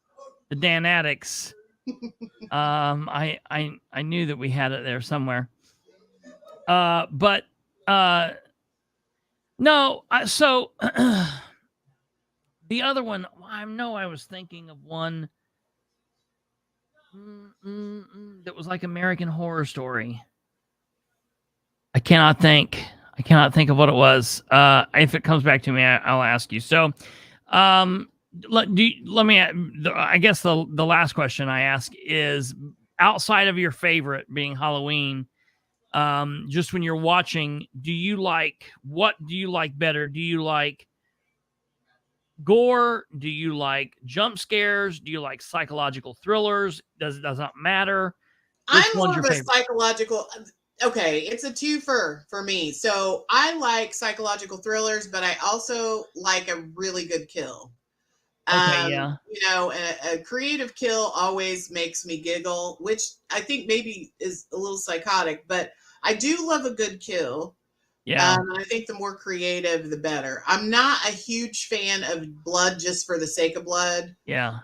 the Dan Addicts. I knew that we had it there somewhere. But no. So the other one, I know I was thinking of one that was like American Horror Story. I cannot think of what it was. If it comes back to me, I'll ask you. So, let me. I guess the last question I ask is, outside of your favorite being Halloween, just when you're watching, what do you like better? Do you like gore? Do you like jump scares? Do you like psychological thrillers? Does not matter? Which I'm one's more your of a favorite? psychological. Okay, it's a twofer for me. So I like psychological thrillers, but I also like a really good kill. Okay, yeah. You know, a creative kill always makes me giggle, which I think maybe is a little psychotic, but I do love a good kill. Yeah. I think the more creative, the better. I'm not a huge fan of blood just for the sake of blood. Yeah.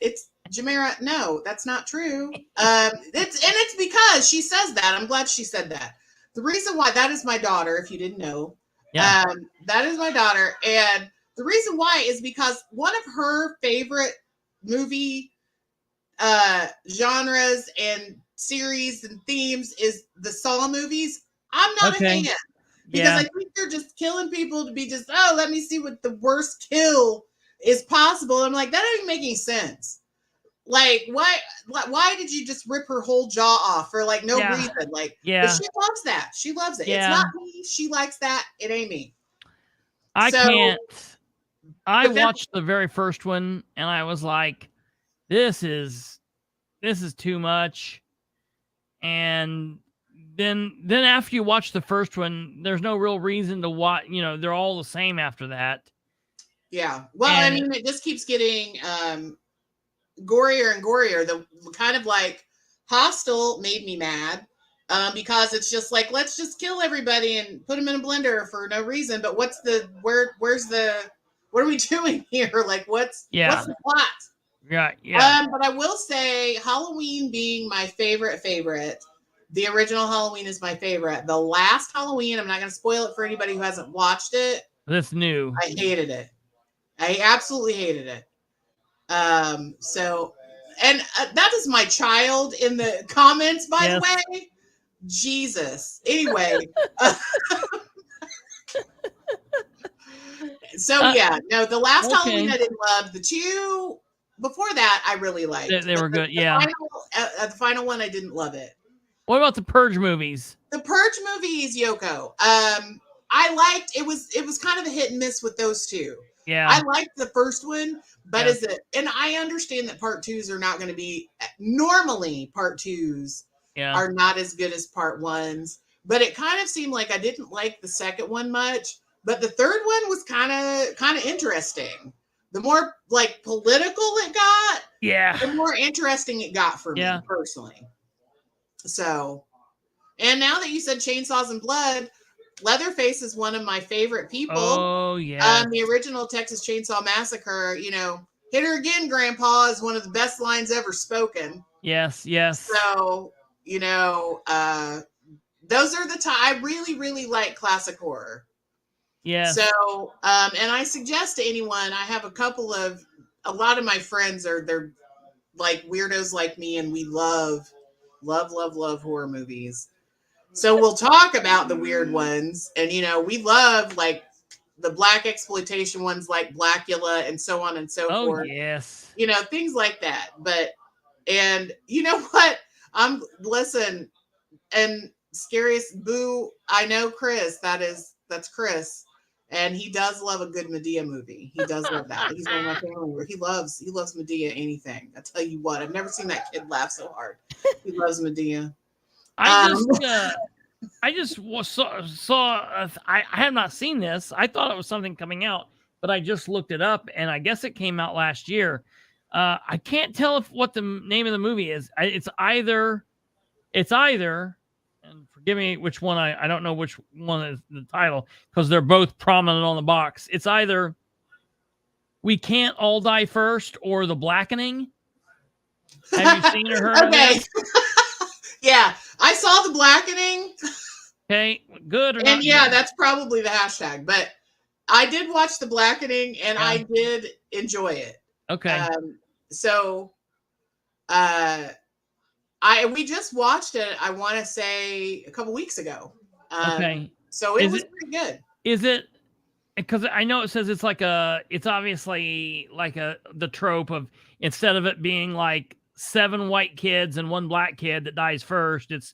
It's Jamera. No, that's not true. It's because she says that. I'm glad she said that. The reason why, that is my daughter, if you didn't know. Yeah. That is my daughter. And the reason why is because one of her favorite movie genres and series and themes is the Saw movies. I'm not a fan because I think they're just killing people to be just, oh, let me see what the worst kill is possible. I'm like, that doesn't make any sense. Like, why did you just rip her whole jaw off for like no reason? Like, but she loves that. She loves it. Yeah. It's not me. She likes that. It ain't me. I watched the very first one and I was like, this is too much. And then after you watch the first one, there's no real reason to watch, they're all the same after that. Yeah. Well, I mean, it just keeps getting gorier and gorier. The kind of like Hostel made me mad because it's just like, let's just kill everybody and put them in a blender for no reason. But what are we doing here? Like, what's the plot? Yeah, yeah. But I will say, Halloween being my favorite, the original Halloween is my favorite. The last Halloween, I'm not going to spoil it for anybody who hasn't watched it. That's new. I hated it. I absolutely hated it. That is my child in the comments, by the way. Jesus. Anyway. The last Halloween I didn't love. The two before that I really liked. They were good, The final one I didn't love it. What about the Purge movies? The Purge movies, Yoko. I liked it was kind of a hit and miss with those two. Yeah. I liked the first one, but and I understand that part twos are not going to be normally part twos are not as good as part ones, but it kind of seemed like I didn't like the second one much, but the third one was kind of interesting. The more like political it got, the more interesting it got for me personally. So, and now that you said Chainsaws and Blood, Leatherface is one of my favorite people. Oh, yeah. The original Texas Chainsaw Massacre, hit her again, Grandpa, is one of the best lines ever spoken. Yes. So, those are the I really, really like classic horror. Yeah. So, and I suggest to anyone, I have a lot of my friends they're like weirdos like me, and we love horror movies. So we'll talk about the weird ones, and we love like the black exploitation ones like Blackula and so on and so forth. Yes. Things like that. But and you know what? Listen, and Scariest Boo, I know Chris, that's Chris. And he does love a good Medea movie. He does love that. He's one of my family where he loves Medea anything. I tell you what, I've never seen that kid laugh so hard. He loves Medea. I just saw I have not seen this. I thought it was something coming out, but I just looked it up, and I guess it came out last year. I can't tell what the name of the movie is. It's either, and forgive me which one, I don't know which one is the title because they're both prominent on the box. It's either We Can't All Die First or The Blackening. Have you seen or heard of Okay. this? Yeah, I saw The Blackening. Okay, good or And not? yeah, good? that's probably the hashtag. But I did watch The Blackening, and Yeah. I did enjoy it. Okay. So, we just watched it. I want to say a couple weeks ago. Okay. So it was pretty good. Is it? Because I know it says it's obviously like the trope of, instead of it being like 7 white kids and 1 black kid that dies first, it's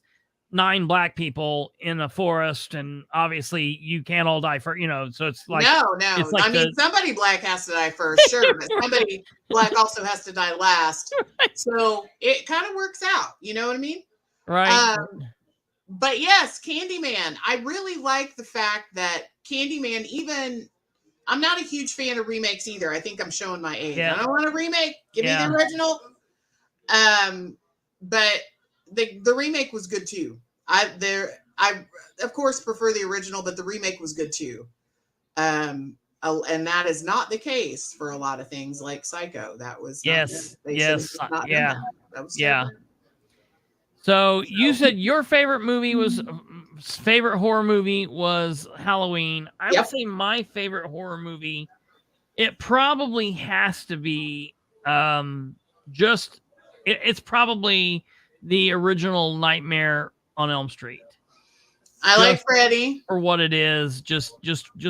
9 black people in a forest, and obviously you can't all die first, so it's like, No. it's like I mean, somebody black has to die first, sure, but somebody black also has to die last. So it kind of works out. You know what I mean? right. But yes, Candyman. I really like the fact that Candyman, even, I'm not a huge fan of remakes either. I think I'm showing my age. Yeah. I don't want a remake. Give me Yeah. the original. But the remake was good too. I of course prefer the original, but the remake was good too. And that is not the case for a lot of things like Psycho. That was not Yes. good. They Yes. should have not done Yeah. that was Yeah. terrible. So you said your favorite horror movie was Halloween. I would Yep. say my favorite horror movie, it probably has to be it's probably the original Nightmare on Elm Street. I like Freddy for what it is, just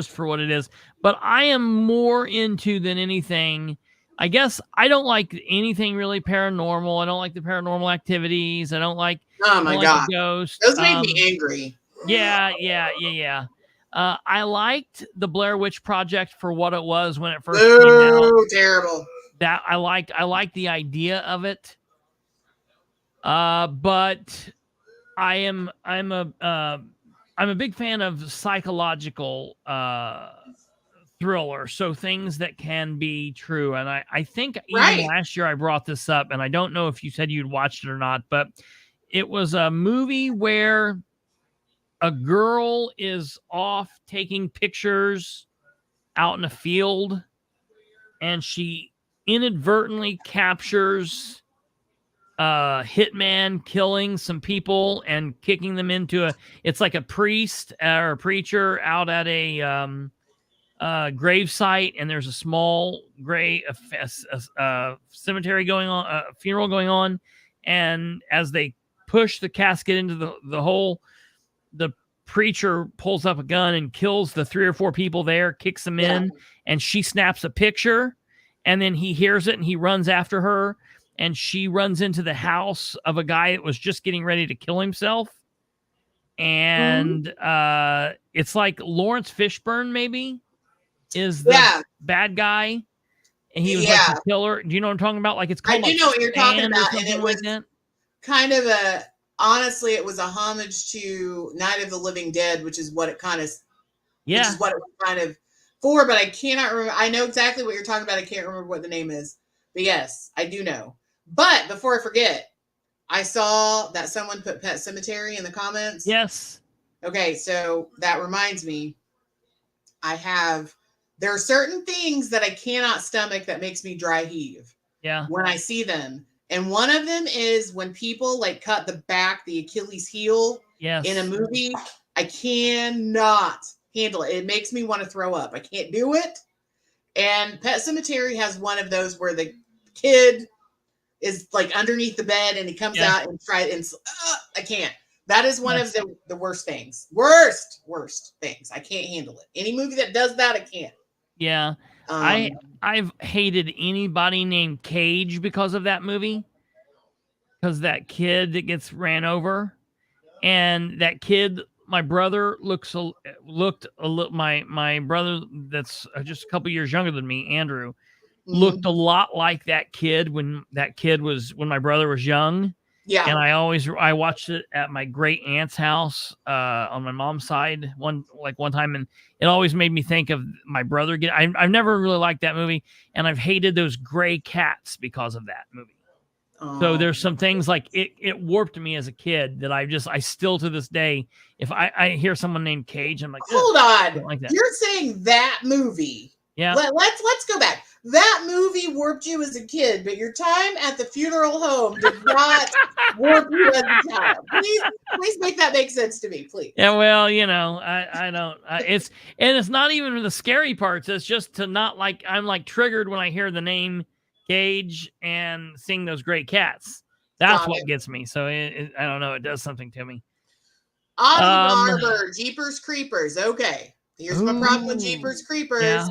for what it is. But I am more into than anything. I guess I don't like anything really paranormal. I don't like the Paranormal Activities. I don't like. Oh my God, ghosts. Those made me angry. Yeah. I liked the Blair Witch Project for what it was when it first came out. Terrible. That I liked the idea of it. But I'm a big fan of psychological thriller, so things that can be true. And I think even last year I brought this up, and I don't know if you said you'd watched it or not, but it was a movie where a girl is off taking pictures out in a field, and she inadvertently captures a hitman killing some people and kicking them into it's like a priest or a preacher out at a grave site, and there's a small cemetery going on, a funeral going on, and as they push the casket into the hole, the preacher pulls up a gun and kills the 3 or 4 people there, kicks them in, and she snaps a picture, and then he hears it and he runs after her, and she runs into the house of a guy that was just getting ready to kill himself. And it's like Lawrence Fishburne maybe is the bad guy, and he was like the killer. Do you know what I'm talking about? Like, it's called, I do know what you're talking about, and it was kind of honestly, it was a homage to Night of the Living Dead, which is what it kind of, which is what it was kind of for. But I cannot remember. I know exactly what you're talking about. I can't remember what the name is, but yes, I do know. But before I forget, I saw that someone put Pet Sematary in the comments. Yes. Okay, so that reminds me, there are certain things that I cannot stomach that makes me dry heave. Yeah. When I see them. And one of them is when people like cut the Achilles heel in a movie. I cannot handle it. It makes me want to throw up. I can't do it. And Pet Sematary has one of those where the kid is like underneath the bed and he comes out and tries, and I can't. That is one of the worst things. Worst things. I can't handle it. Any movie that does that, I can't. Yeah. I've hated anybody named Cage because of that movie. Because that kid that gets ran over, and that kid, my brother looked a little. My brother that's just a couple years younger than me, Andrew, looked a lot like that kid when my brother was young, Yeah. And I watched it at my great aunt's house on my mom's side one time, and it always made me think of my brother. I've never really liked that movie, and I've hated those gray cats because of that movie. So there's some things like it warped me as a kid that I still to this day, if I hear someone named Cage, I'm like, hold on, like that. You're saying that movie? Yeah. Let's go back. That movie warped you as a kid, but your time at the funeral home did not warp you as a child. Please make that make sense to me, please. Yeah, well, I don't. It's not even the scary parts. It's just to not like I'm like triggered when I hear the name Cage and seeing those great cats. That's what gets me. So I don't know. It does something to me. Autumn Barber, Jeepers Creepers. Okay, here's my problem with Jeepers Creepers. Yeah.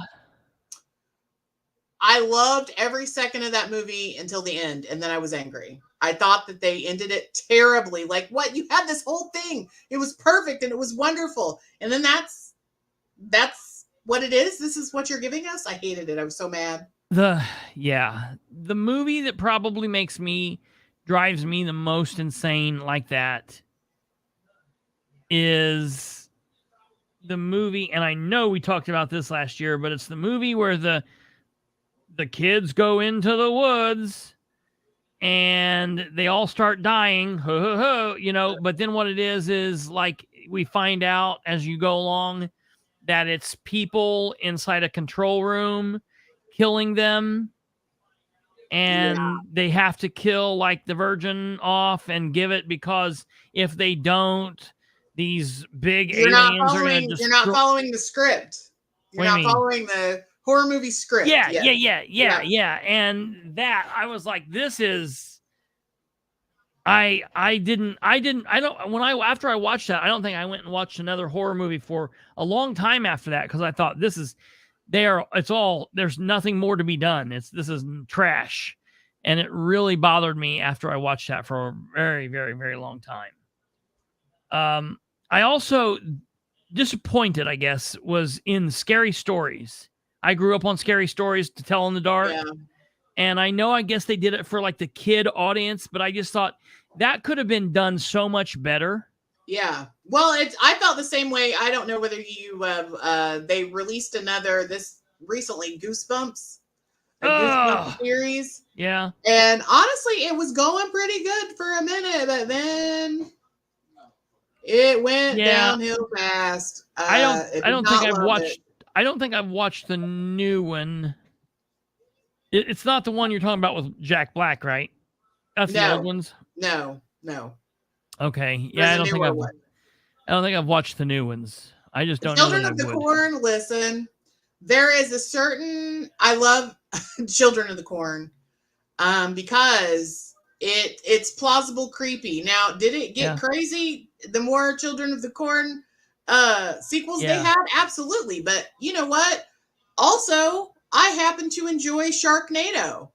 I loved every second of that movie until the end, and then I was angry. I thought that they ended it terribly. Like, what? You had this whole thing. It was perfect and it was wonderful. And then that's what it is. This is what you're giving us. I hated it. I was so mad. The movie that probably drives me the most insane like that is the movie, and I know we talked about this last year, but it's the movie where the kids go into the woods and they all start dying, but then what it is like we find out as you go along that it's people inside a control room killing them, and they have to kill like the virgin off and give it, because if they don't, these big aliens are going to destroy. You're not following the script. You're not following the horror movie script. Yeah. And that I was like, this is. After I watched that, I don't think I went and watched another horror movie for a long time after that, because I thought there's nothing more to be done. This is trash. And it really bothered me after I watched that for a very, very, very long time. I also disappointed, I guess, was in Scary Stories. I grew up on Scary Stories to Tell in the Dark. Yeah. And I know, I guess they did it for like the kid audience, but I just thought that could have been done so much better. Yeah. Well, I felt the same way. I don't know whether you they released this recently, Goosebumps, a Goosebumps series. Yeah. And honestly, it was going pretty good for a minute, but then it went downhill fast. I don't think I've watched the new one. It's not the one you're talking about with Jack Black, right? That's the old ones. No. Okay. Yeah, I don't think I've watched the new ones. I just don't know. Children of the Corn. Listen, there is a certain. I love Children of the Corn, because it's plausible creepy. Now, did it get crazy the more Children of the Corn sequels they had? Absolutely. But you know what? Also, I happen to enjoy Sharknado.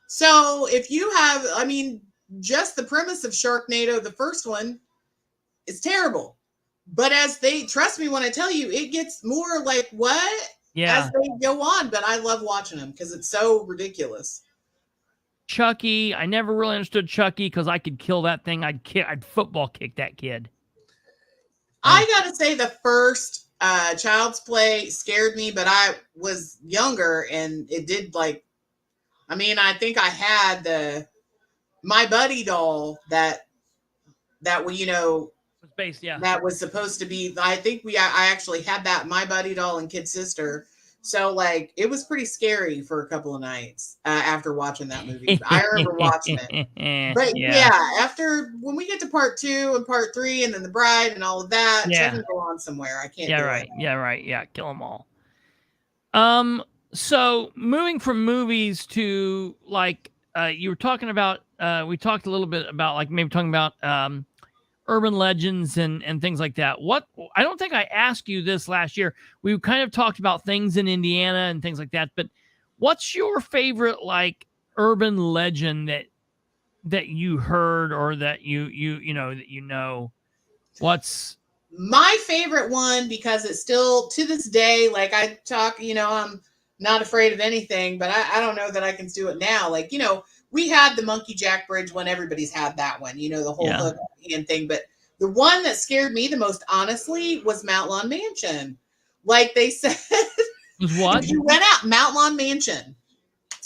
So if you have, just the premise of Sharknado, the first one, is terrible. But trust me when I tell you, it gets more like what? Yeah. As they go on. But I love watching them because it's so ridiculous. Chucky, I never really understood Chucky because I could kill that thing. I'd football kick that kid. I gotta say the first Child's Play scared me, but I was younger and it did I think I had the My Buddy doll that was based, that was supposed to be. I think I actually had that My Buddy doll and kid sister. So it was pretty scary for a couple of nights after watching that movie. I remember watching it. But after when we get to part 2 and part 3 and then the bride and all of that, can go on somewhere. I can't. Yeah, right. Yeah, right. Yeah, kill them all. So moving from movies to you were talking about, we talked a little bit about maybe talking about urban legends and things like that. I don't think I asked you this last year. We kind of talked about things in Indiana and things like that, but what's your favorite urban legend that you heard or that you know? What's my favorite one, because it's still to this day, I'm not afraid of anything, but I don't know that I can do it now. we had the Monkey Jack Bridge one. Everybody's had that one, you know, the whole Yeah. hook hand thing. But the one that scared me the most, honestly, was Mount Lawn Mansion. Like they said, Was what? if you went out Mount Lawn Mansion,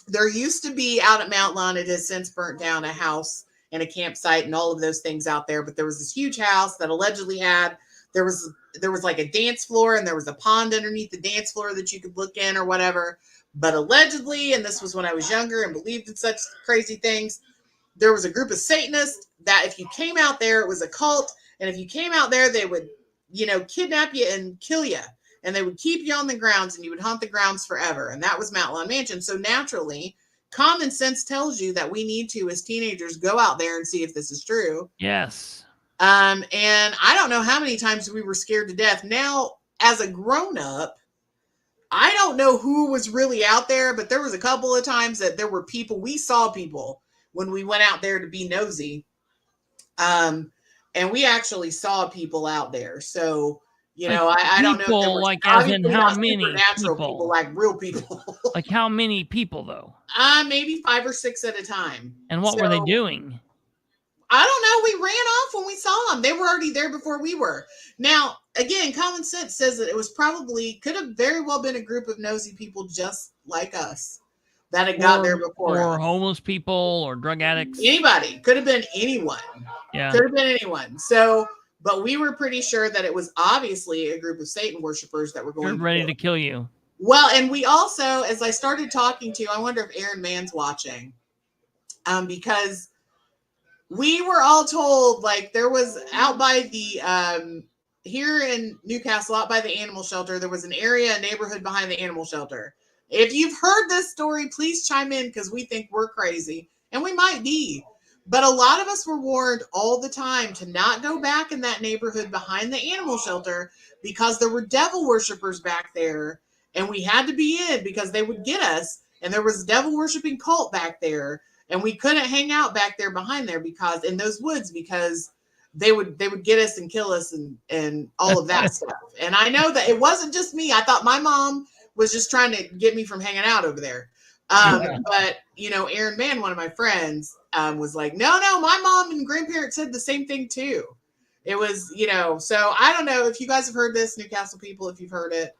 there used to be out at Mount Lawn, it has since burnt down, a house and a campsite and all of those things out there. But there was this huge house that allegedly had, there was like a dance floor and there was a pond underneath the dance floor that you could look in or whatever. But allegedly, and this was when I was younger and believed in such crazy things, there was a group of Satanists that if you came out there, it was a cult. And if you came out there, they would, you know, kidnap you and kill you. And they would keep you on the grounds and you would haunt the grounds forever. And that was Mount Lawn Mansion. So naturally, common sense tells you that we need to, as teenagers, go out there and see if this is true. Yes. And I don't know how many times we were scared to death. Now, as a grown-up, I don't know who was really out there, but there was a couple of times that there were people, we saw people when we went out there to be nosy. And we actually saw people out there. So, you know, I don't know if there were, like, as in obviously how not many supernatural people? like real people. Like how many people though? Maybe 5 or 6 at a time. And what were they doing? I don't know. We ran off when we saw them. They were already there before we were. Now, again, common sense says that it was probably, could have very well been a group of nosy people just like us that had got there before or us. homeless people or drug addicts. Anybody. Could have been anyone. Yeah. Could have been anyone. So, but we were pretty sure that it was obviously a group of Satan worshipers that were going ready to kill you. Well, and we also, as I started talking to, I wonder if Aaron Mann's watching, because we were all told, like, there was out by the, here in Newcastle, out by the animal shelter, there was an area, a neighborhood behind the animal shelter. If you've heard this story, please chime in, because we think we're crazy, and we might be. But a lot of us were warned all the time to not go back in that neighborhood behind the animal shelter because there were devil worshipers back there, and we had to be in because they would get us, and there was a devil worshiping cult back there. And we couldn't hang out back there behind there because in those woods, because they would get us and kill us and all of that stuff. And I know that it wasn't just me. I thought my mom was just trying to get me from hanging out over there. But you know, Aaron Mann, one of my friends, was like, no, my mom and grandparents said the same thing too. It was, you know, so I don't know if you guys have heard this, Newcastle people, if you've heard it.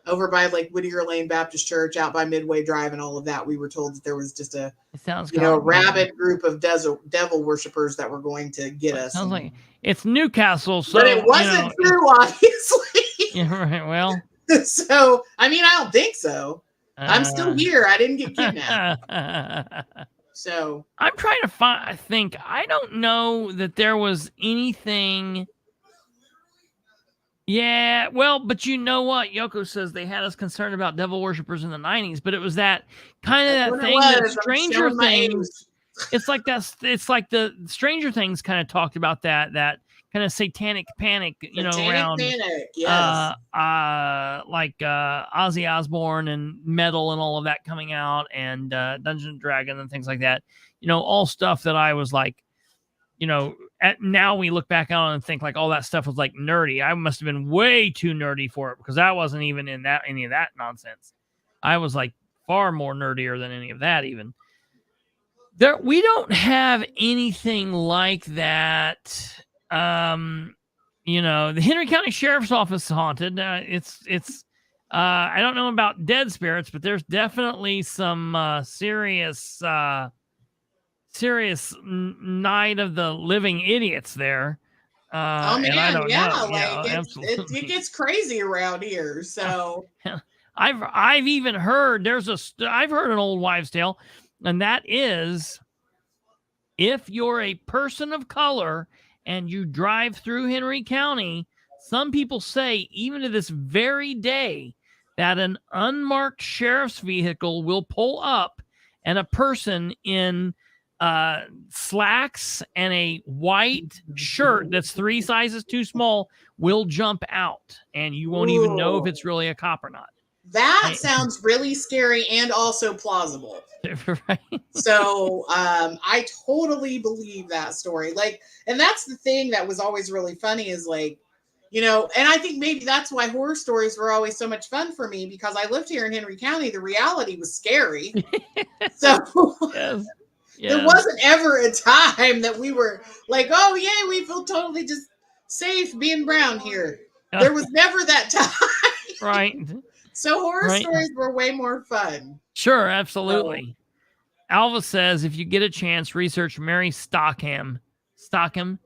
Over by like Whittier Lane Baptist Church, out by Midway Drive and all of that, we were told that there was just a, rabid group of devil worshipers that were going to get us. Sounds like it's Newcastle, so but it wasn't true, obviously. Yeah, right. Well, so I mean, I don't think so. I'm still here. I didn't get kidnapped. So I'm trying to think. I don't know that there was anything. Yeah, well, but you know what? Yoko says they had us concerned about devil worshippers in the 90s, but it was that kind of that thing that Stranger Things. It's like that. It's like the Stranger Things kind of talked about that kind of satanic panic, around panic, yes. Like Ozzy Osbourne and metal and all of that coming out, and Dungeons and Dragons and things like that. All stuff that I was like, now we look back on and think like all that stuff was like nerdy. I must have been way too nerdy for it because I wasn't even in any of that nonsense. I was like far more nerdier than any of that even. We don't have anything like that. The Henry County Sheriff's Office is haunted. It's I don't know about dead spirits, but there's definitely some serious night of the living idiots there. Oh man, I don't know. It gets crazy around here. So I've even heard I've heard an old wives' tale, and that is if you're a person of color and you drive through Henry County, some people say even to this very day that an unmarked sheriff's vehicle will pull up and a person in slacks and a white shirt that's 3 sizes too small will jump out, and you won't even know if it's really a cop or not. That sounds really scary and also plausible. Right. So I totally believe that story. Like, and that's the thing that was always really funny is like, and I think maybe that's why horror stories were always so much fun for me, because I lived here in Henry County. The reality was scary. So yes. Yeah. There wasn't ever a time that we were like, oh, yay, we feel totally just safe being brown here. There was never that time. Right. So horror Right. stories were way more fun. Sure, absolutely. Alva says if you get a chance, research Mary Stockham. Stockham.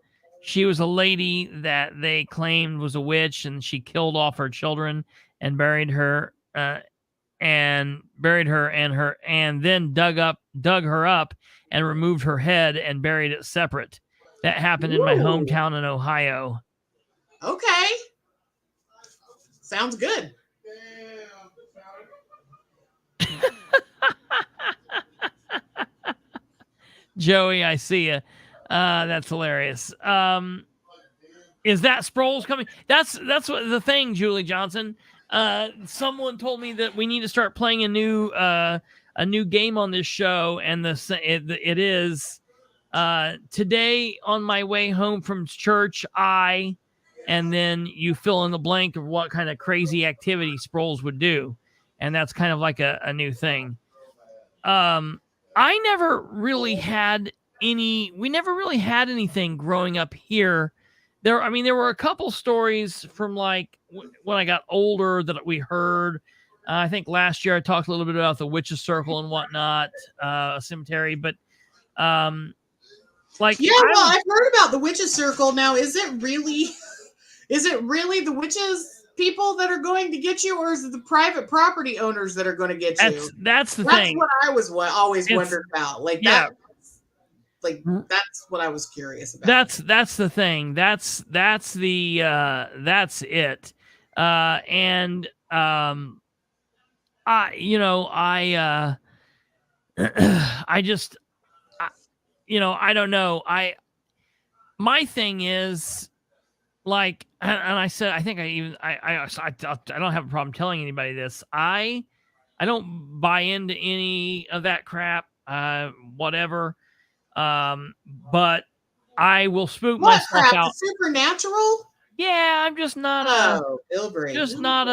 She was a lady that they claimed was a witch, and she killed off her children and buried her, and then dug her up and removed her head and buried it separate. That happened in my hometown in Ohio. Okay. Sounds good. Joey, I see you. That's hilarious. Is that Sproles coming? That's what the thing, Julie Johnson. Someone told me that we need to start playing a new game on this show, and it is today on my way home from church. And then you fill in the blank of what kind of crazy activity Sproles would do, and that's kind of like a new thing. I never really had we never really had anything growing up here. There were a couple stories from like when I got older that we heard. I think last year I talked a little bit about the Witch's Circle and whatnot, cemetery, but I've heard about the Witch's Circle. Now, is it really the witches people that are going to get you, or is it the private property owners that are going to get you? That's the thing. That's what I was always wondered about. That's what I was curious about. That's the thing. That's it. I don't know. My thing is, like, and I said, I think I don't have a problem telling anybody this. I don't buy into any of that crap, whatever. But I will spook myself out. The supernatural? Yeah, I'm just not Bilbrey. Just not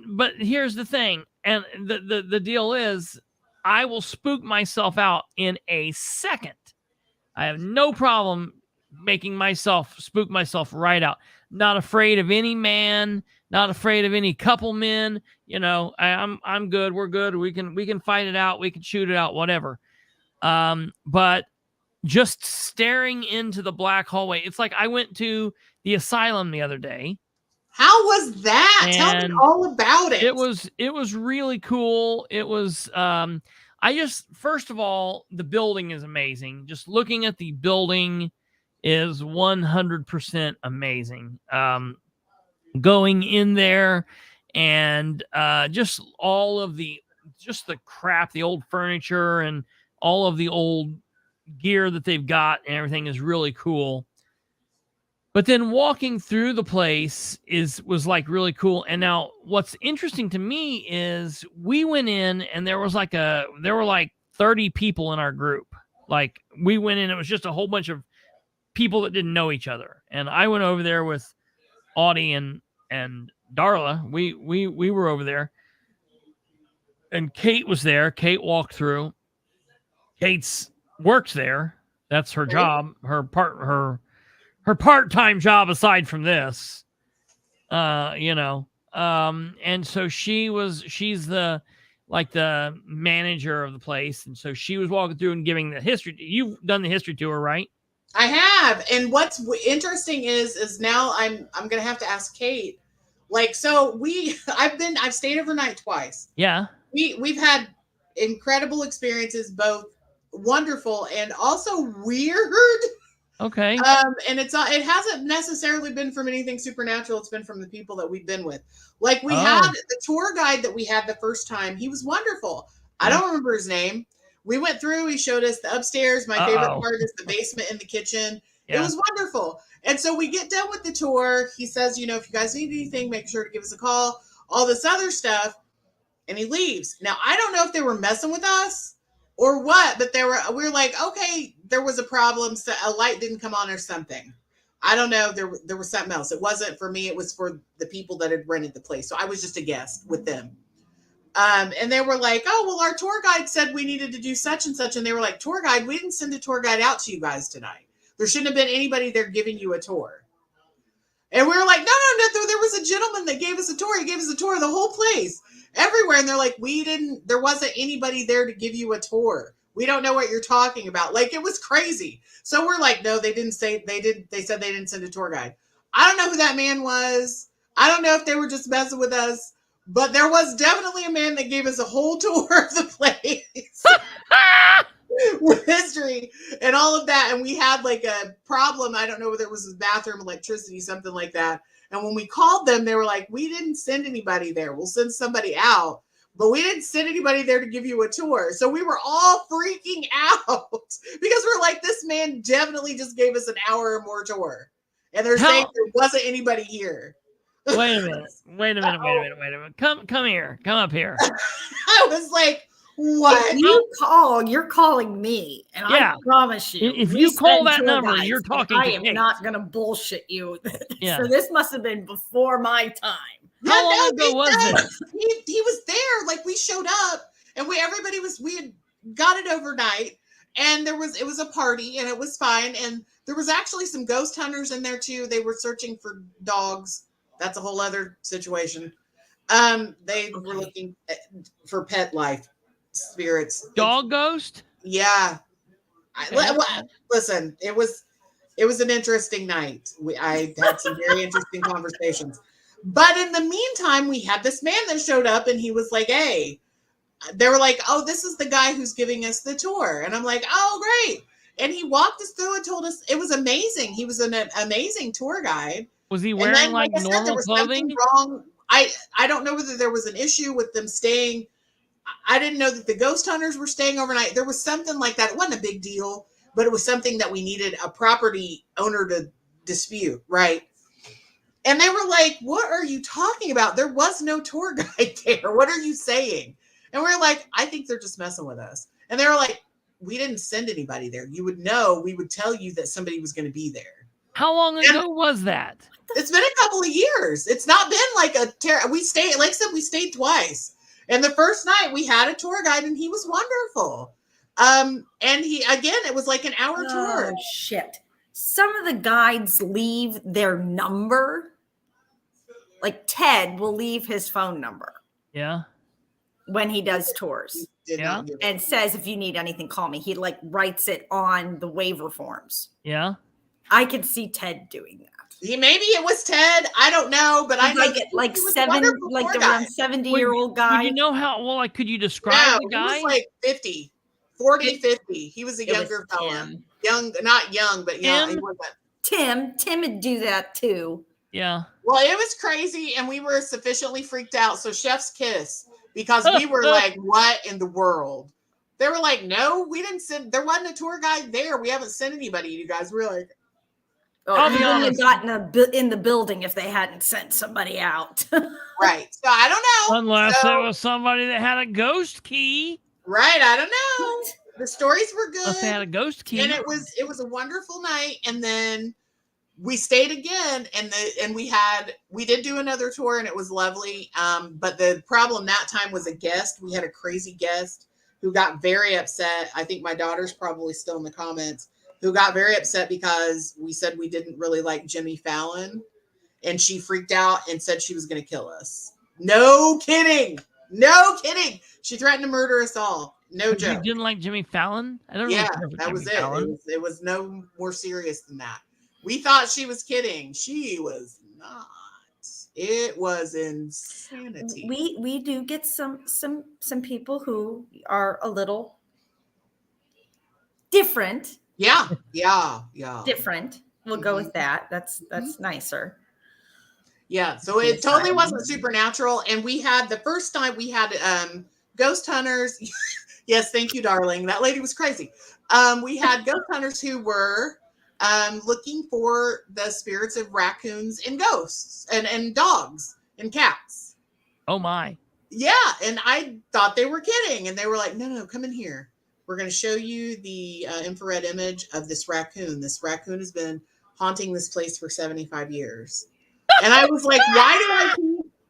but here's the thing, and the deal is, I will spook myself out in a second. I have no problem making myself spook myself right out. Not afraid of any man, not afraid of any couple men. I'm good. We're good. We can fight it out. We can shoot it out, whatever. But just staring into the black hallway, it's like I went to the asylum the other day. How was that? Tell me all about it. It was really cool. It was first of all, the building is amazing. Just looking at the building is 100% amazing. Going in there and just all of the crap, the old furniture and all of the old gear that they've got and everything is really cool. But then walking through the place was like really cool. And now what's interesting to me is we went in and there were like 30 people in our group. Like we went in, it was just a whole bunch of people that didn't know each other. And I went over there with Audie and Darla. We were over there. And Kate was there. Kate walked through. Kate's works there. That's her job. Her part-time job aside from this. And so she's the manager of the place, and so she was walking through and giving the history. You've done the history tour, right? I have. And what's interesting is now I'm going to have to ask Kate. Like, so I've stayed overnight twice. Yeah. We've had incredible experiences, both wonderful and also weird. Okay. And it hasn't necessarily been from anything supernatural. It's been from the people that we've been with. Like we had the tour guide that we had the first time. He was wonderful. I don't remember his name. We went through, he showed us the upstairs. My favorite part is the basement and the kitchen. Yeah. It was wonderful. And so we get done with the tour. He says, if you guys need anything, make sure to give us a call, all this other stuff. And he leaves. Now, I don't know if they were messing with us or what, but we were like, okay, there was a problem. So a light didn't come on or something. I don't know. There was something else. It wasn't for me. It was for the people that had rented the place. So I was just a guest with them. And they were like, oh, well, our tour guide said we needed to do such and such. And they were like, tour guide, we didn't send a tour guide out to you guys tonight. There shouldn't have been anybody there giving you a tour. And we were like, no, there was a gentleman that gave us a tour. He gave us a tour of the whole place, everywhere. And they're like, there wasn't anybody there to give you a tour. We don't know what you're talking about. Like, it was crazy. So we're like, no, they said they didn't send a tour guide. I don't know who that man was. I don't know if they were just messing with us, but there was definitely a man that gave us a whole tour of the place with history and all of that. And we had like a problem. I don't know whether it was bathroom electricity, something like that. And when we called them, they were like, we didn't send anybody there. We'll send somebody out, but we didn't send anybody there to give you a tour. So we were all freaking out because we're like, this man definitely just gave us an hour or more tour. And they're saying there wasn't anybody here. Wait a minute. Come here. Come up here. I was like, what? If you're calling me, and I promise you, if you call that number, you're talking to I am Kate. not going to bullshit you. Yeah. So this must have been before my time. How long ago was this? He was there. Like, we showed up, and we had got it overnight, and it was a party, and it was fine. And there was actually some ghost hunters in there too. They were searching for dogs. That's a whole other situation. They were looking for pet life spirits. Dog ghost? Yeah. Listen, it was an interesting night. I had some very interesting conversations. But in the meantime, we had this man that showed up, and he was like, hey, they were like, oh, this is the guy who's giving us the tour. And I'm like, oh, great. And he walked us through and told us it was amazing. He was an amazing tour guide. Was he wearing normal clothing? Wrong. I don't know whether there was an issue with them staying. I didn't know that the ghost hunters were staying overnight. There was something like that. It wasn't a big deal, but it was something that we needed a property owner to dispute, right? And they were like, what are you talking about? There was no tour guide there. What are you saying? And we're like, I think they're just messing with us. And they were like, we didn't send anybody there. You would know. We would tell you that somebody was going to be there. How long ago was that? It's been a couple of years. It's not been like we stayed, like I said, we stayed twice. And the first night we had a tour guide, and he was wonderful. And it was like an hour tour. Oh, shit. Some of the guides leave their number. Like Ted will leave his phone number. Yeah. When he does tours. And says, if you need anything, call me. He like writes it on the waiver forms. Yeah. I could see Ted doing that. Maybe it was Ted. I don't know, but I know like around 70-year-old guy. Would you know how well? Like, could you describe the guy? He was like 50, 50. He was a younger fella. Not young, but young. He wasn't. Tim would do that too. Yeah. Well, it was crazy, and we were sufficiently freaked out. So chef's kiss, because we were like, what in the world? They were like, no, we didn't send. There wasn't a tour guide there. We haven't sent anybody. You guys were like, I'll be honest. Gotten in the building if they hadn't sent somebody out. Right. So I don't know. Unless there was somebody that had a ghost key. Right. I don't know. The stories were good. Unless they had a ghost key. And it was a wonderful night. And then we stayed again, and we did do another tour, and it was lovely. But the problem that time was a guest. We had a crazy guest who got very upset. I think my daughter's probably still in the comments, who got very upset because we said we didn't really like Jimmy Fallon, and she freaked out and said she was going to kill us. No kidding. She threatened to murder us all. No joke. You didn't like Jimmy Fallon? I don't Yeah, really that was it. It was no more serious than that. We thought she was kidding. She was not. It was insanity. We do get some people who are a little different. Yeah. Different. We'll go with that. That's nicer. Yeah. So it totally wasn't supernatural. And we had the first night we had ghost hunters. Yes, thank you, darling. That lady was crazy. We had ghost hunters who were looking for the spirits of raccoons and ghosts and dogs and cats. Oh my. Yeah. And I thought they were kidding. And they were like, no, come in here. We're going to show you the infrared image of this raccoon. This raccoon has been haunting this place for 75 years. And I was like,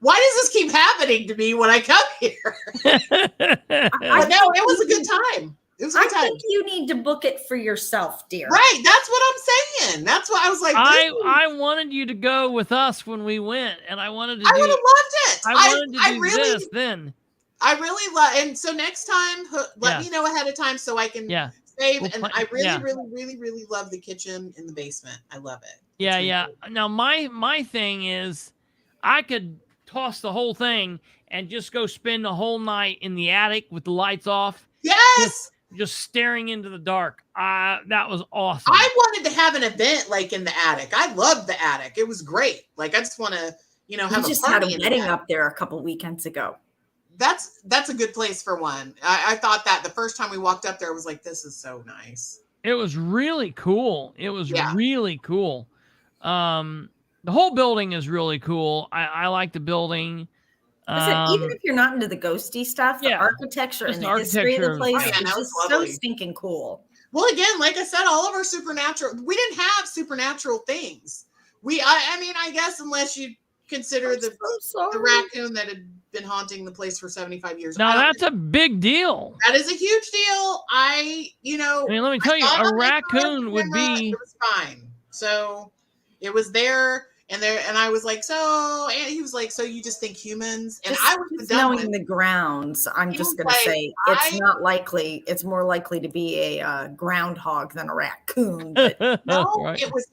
why does this keep happening to me when I come here? But no, it was a good time. It was a I good time. think you need to book it for yourself, dear. Right. That's what I'm saying. That's why I was like, I wanted you to go with us when we went, and I wanted to I would have loved it. I wanted to do really, this then. I really love, and so next time, let Yeah. me know ahead of time so I can Yeah. save. We'll And plan- I really, yeah. really, really, really love the kitchen in the basement. I love it. Yeah, It's yeah. really good. Now my thing is, I could toss the whole thing and just go spend the whole night in the attic with the lights off, Yes. just staring into the dark. That was awesome. I wanted to have an event like in the attic. I loved the attic. It was great. Like I just want to, We have just a had party a in wedding the attic. up there a couple weekends ago. That's a good place for one. I thought that the first time we walked up there, I was like, this is so nice. It was really cool. It was Yeah. really cool. The whole building is really cool. I like the building. Listen, even if you're not into the ghosty stuff, the yeah, architecture just and the the history of the architecture, place yeah. is that was just so lovely. stinking cool. Well, again, like I said, all of our supernatural, we didn't have supernatural things. I mean, I guess unless you consider the raccoon that had been haunting the place for 75 years. Now that's a big deal. That is a huge deal. I mean, let me tell you, saw it a on the raccoon would camera, be. It was fine. So it was there, and I was like, so, and he was like, so you just think humans? And Just, I was just done knowing with the grounds, I'm He just was going to like, say it's not likely. It's more likely to be a groundhog than a raccoon. But No, Right. it was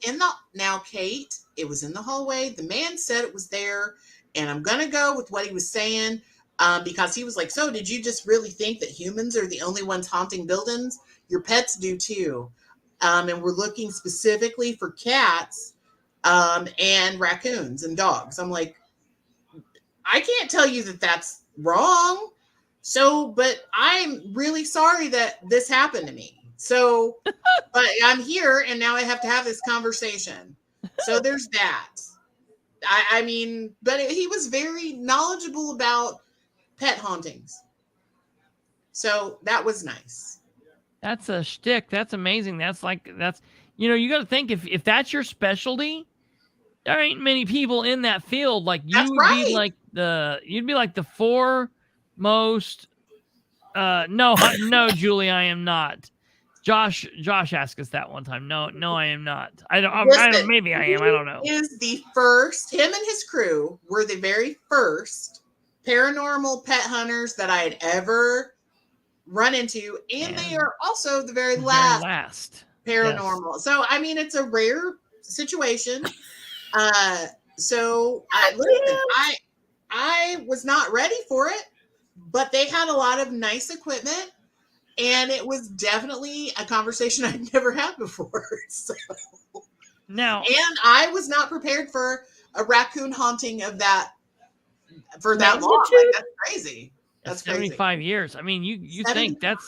now, Kate, it was in the hallway. The man said it was there, and I'm gonna go with what he was saying, because he was like, so did you just really think that humans are the only ones haunting buildings? Your pets do too. And we're looking specifically for cats, and raccoons and dogs. I'm like, I can't tell you that that's wrong. So, but I'm really sorry that this happened to me. So, but I'm here and now I have to have this conversation. So there's that. I mean, but he was very knowledgeable about pet hauntings. So that was nice. That's a shtick. That's amazing. You got to think if that's your specialty, there ain't many people in that field. Like you That's would right. be like the foremost. No, Julie, I am not. Josh asked us that one time. No, I am not. I don't. Maybe I am. I don't know. He is the first. Him and his crew were the very first paranormal pet hunters that I had ever run into, and they are also the very last paranormal. Yes. So I mean, it's a rare situation. So I was not ready for it, but they had a lot of nice equipment. And it was definitely a conversation I'd never had before. So. Now, and I was not prepared for a raccoon haunting of that for that long. Like, that's crazy. That's 75 crazy. years. I mean, you think that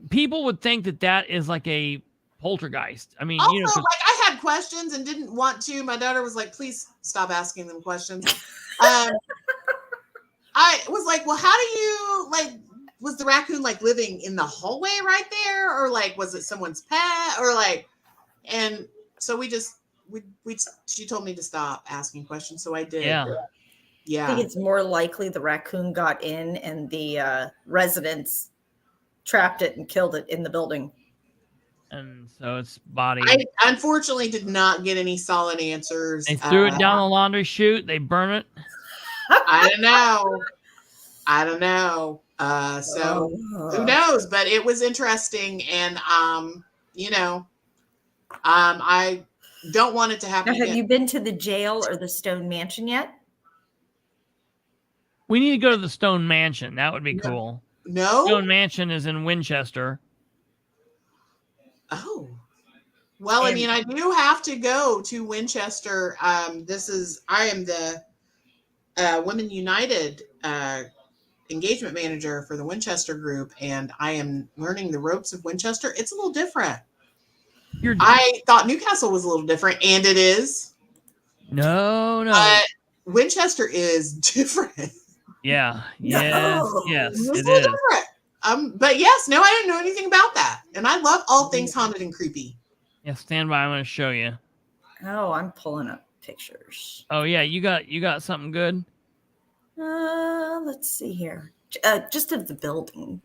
people would think that is like a poltergeist. I mean, also, like I had questions and didn't want to. My daughter was like, "Please stop asking them questions." I was like, "Well, how do you like?" Was the raccoon like living in the hallway right there, or like was it someone's pet, or like? And so she told me to stop asking questions, so I did. Yeah. I think it's more likely the raccoon got in and the residents trapped it and killed it in the building. And so its body. I unfortunately did not get any solid answers. They threw it down the laundry chute. They burn it. I don't know. So who knows? But it was interesting, and I don't want it to happen. Now, have you been to the jail or the Stone Mansion yet? We need to go to the Stone Mansion. That would be cool. No, Stone Mansion is in Winchester. Oh, well, I mean, I do have to go to Winchester. I am the Women United engagement manager for the Winchester group, and I am learning the ropes of Winchester. It's a little different. I thought Newcastle was a little different, and it is. No. But Winchester is different. Yeah. Yes. Yes. It's a little different. But yes, no, I didn't know anything about that, and I love all things haunted and creepy. Yeah, stand by. I'm going to show you. Oh, I'm pulling up pictures. Oh yeah, you got something good. Let's see here. Just of the building.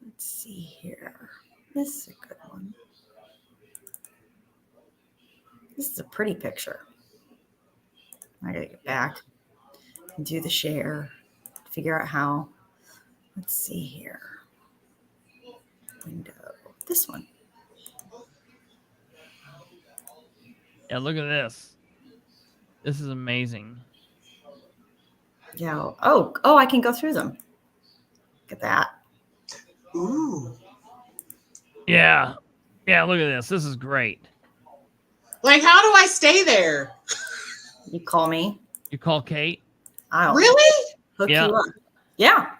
Let's see here. This is a good one. This is a pretty picture. I gotta get back and do the share. Figure out how. Let's see here. Window. This one. Yeah, look at this. This is amazing. Yeah. Oh, I can go through them. Look at that. Ooh. Yeah. Yeah, look at this. This is great. Like, how do I stay there? You call me. You call Kate? I'll Really? hook Yeah. you up. Yeah.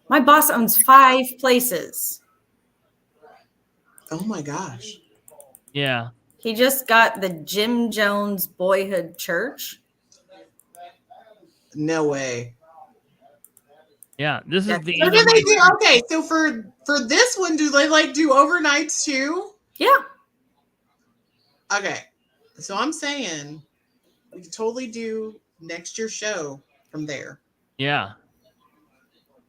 My boss owns 5 places. Oh my gosh. Yeah. He just got the Jim Jones Boyhood Church. No way. Yeah. This is the So do they do okay? So for this one, do they like do overnights too? Yeah. Okay. So I'm saying we could totally do next year's show from there. Yeah.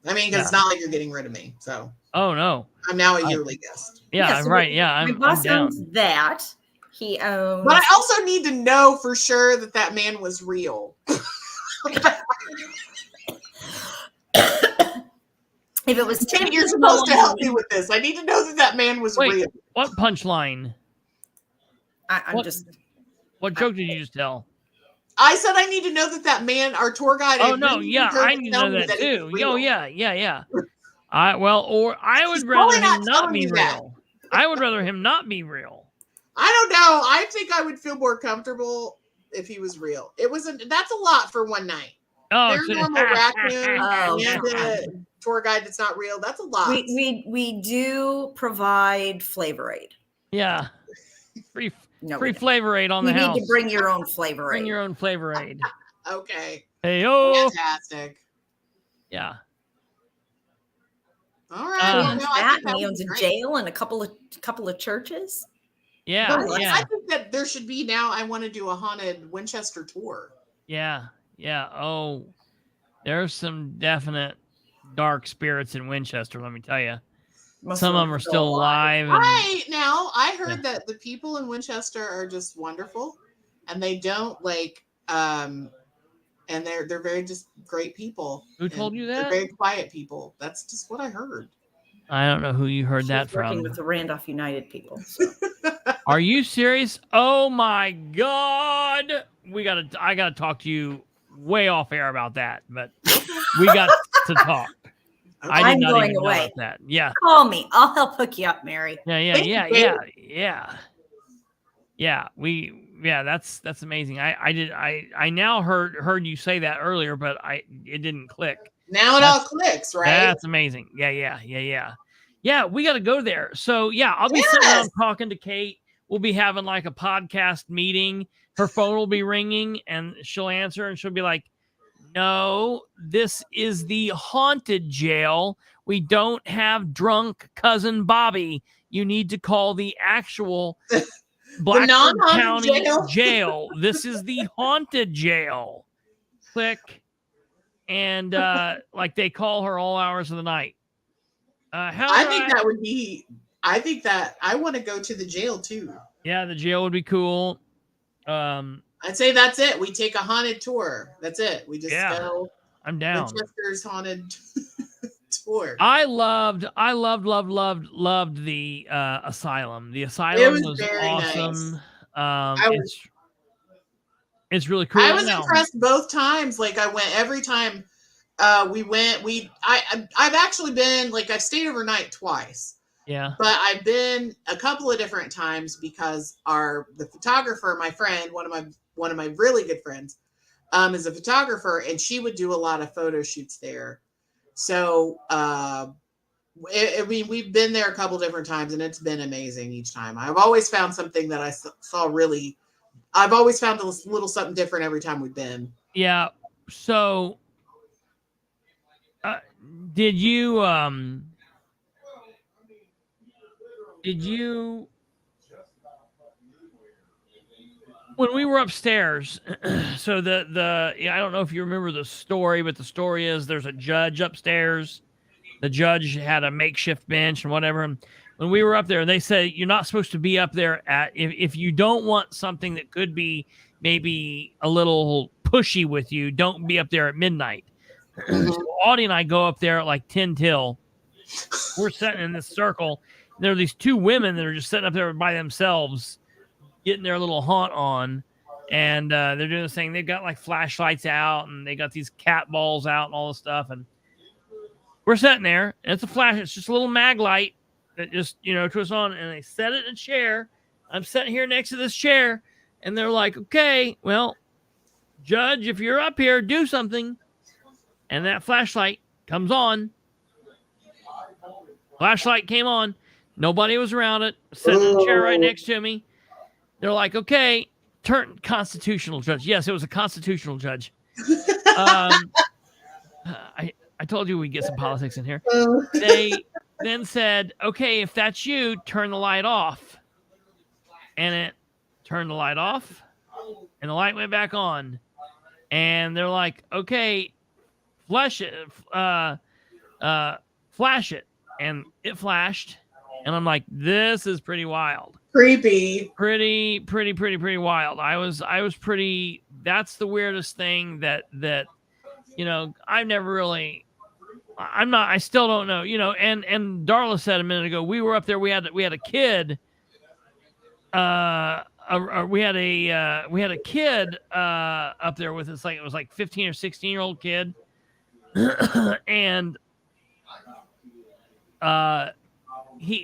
I mean, because it's not like you're getting rid of me. So Oh no. I'm now a yearly guest. Yeah, so right. Yeah, my I'm boss down. owns that. He owns. But I also need to know for sure that that man was real. If it was 10 You're years supposed to help me long, with this. I need to know that that man was Wait. real. What punchline? I'm What- just. What joke did you just tell? I said I need to know that that man, our tour guide. Oh I no, really yeah, her I need to tell know me that he was too. real. Oh yeah. I He's would rather probably not him not telling be you that. real. I would rather him not be real. I don't know. I think I would feel more comfortable if he was real. That's a lot for one night. Oh, They're normal raccoon Oh, and God. the tour guide that's not real. That's a lot. We do provide Flavor Aid. yeah. Free No, free we don't. flavor aid on You the need house. to bring your own Flavor Bring Aid. your own flavor aid. Okay. Hey yo. Fantastic. Yeah. All right. He Well, owns no, I that, think and he would owns be a great. jail and a couple of churches. Yeah. But Well, Yeah. I think that there should be now. I want to do a haunted Winchester tour. Yeah. Yeah. Oh, there's some definite dark spirits in Winchester, let me tell you. Most Some of them are still alive. And, I heard Yeah. that the people in Winchester are just wonderful, and they don't and they're very just great people. Who told and you they're that? very quiet people. That's just what I heard. I don't know who you heard She's that working from. with the Randolph United people. So. Are you serious? Oh my god. I gotta talk to you way off air about that, but we got to talk. I did I'm not going even know away. about that. Yeah. Call me. I'll help hook you up, Mary. Thank you, Yeah, that's amazing. I now heard you say that earlier, but it didn't click. Now it all clicks, right? That's amazing. Yeah. Yeah, we got to go there. So yeah, I'll be sitting around talking to Kate. We'll be having like a podcast meeting. Her phone will be ringing and she'll answer and she'll be like, "No, this is the haunted jail. We don't have drunk cousin Bobby. You need to call the actual Blackford non-haunted County jail. This is the haunted jail." Click. And like they call her all hours of the night. I think that would be. I think that I want to go to the jail too. Yeah, the jail would be cool. I'd say that's it. We take a haunted tour. That's it. We just go. I'm down. Winchester's haunted tour. I loved the asylum. The asylum It was was very awesome. nice. It's really cool. I was impressed both times. Like I went every time we went. I've actually been I've stayed overnight twice. Yeah. But I've been a couple of different times because the photographer, my friend, one of my really good friends, is a photographer, and she would do a lot of photo shoots there. So we've been there a couple different times, and it's been amazing each time. I've always found something that I saw really. I've always found a little something different every time we've been. Yeah. So, did you when we were upstairs, so I don't know if you remember the story, but the story is there's a judge upstairs. The judge had a makeshift bench and whatever. And when we were up there, they said you're not supposed to be up there if you don't want something that could be maybe a little pushy with you, don't be up there at midnight. So Audie and I go up there at like 10 till. We're sitting in this circle. And there are these two women that are just sitting up there by themselves, getting their little haunt on. And they're doing this thing. They've got like flashlights out and they got these cat balls out and all this stuff. And we're sitting there and it's a flash. It's just a little mag light that just, twists on, and they set it in a chair. I'm sitting here next to this chair and they're like, okay, well, Judge, if you're up here, do something. And that flashlight comes on. Flashlight came on. Nobody was around it. Sitting in the chair right next to me. They're like, okay, turn constitutional judge. Yes, it was a constitutional judge. I told you we'd get some politics in here. They then said, okay, if that's you, turn the light off. And it turned the light off. And the light went back on. And they're like, okay, flash it. Flash it. And it flashed. And I'm like, this is pretty wild. Creepy. Pretty wild. I was pretty, that's the weirdest thing that I've never really, I still don't know, and Darla said a minute ago, we were up there, we had a kid, we had a kid up there with us, like it was like 15 or 16-year-old kid. And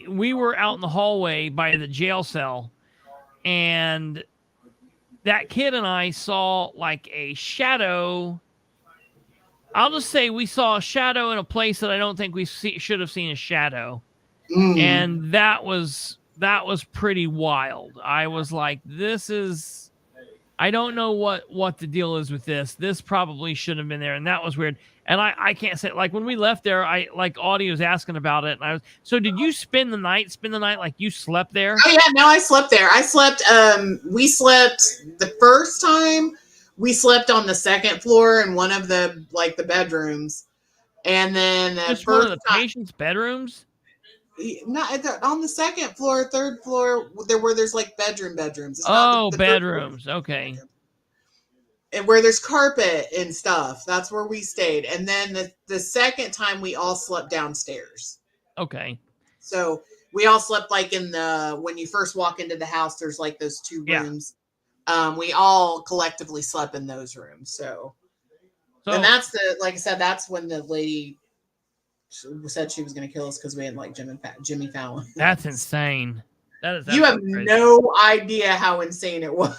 we were out in the hallway by the jail cell, and that kid and I saw like a shadow. I'll just say we saw a shadow in a place that I don't think we should have seen a shadow. And that was pretty wild. I was like, I don't know what the deal is with this. This probably shouldn't have been there. And that was weird. And I can't say, like, when we left there, Audie was asking about it. And so did you spend the night like you slept there? Oh yeah, no, I slept there. We slept the first time, we slept on the second floor in one of the bedrooms. And then just one of the patients' bedrooms? Not on the second floor, third floor, there's like bedrooms. It's not the bedrooms. Okay. And where there's carpet and stuff. That's where we stayed. And then the second time we all slept downstairs. Okay. So we all slept like when you first walk into the house, there's like those two rooms. Yeah. We all collectively slept in those rooms. So and that's like I said, that's when the lady said she was going to kill us because we had like Jimmy Fallon. That's insane. You have crazy. No idea how insane it was.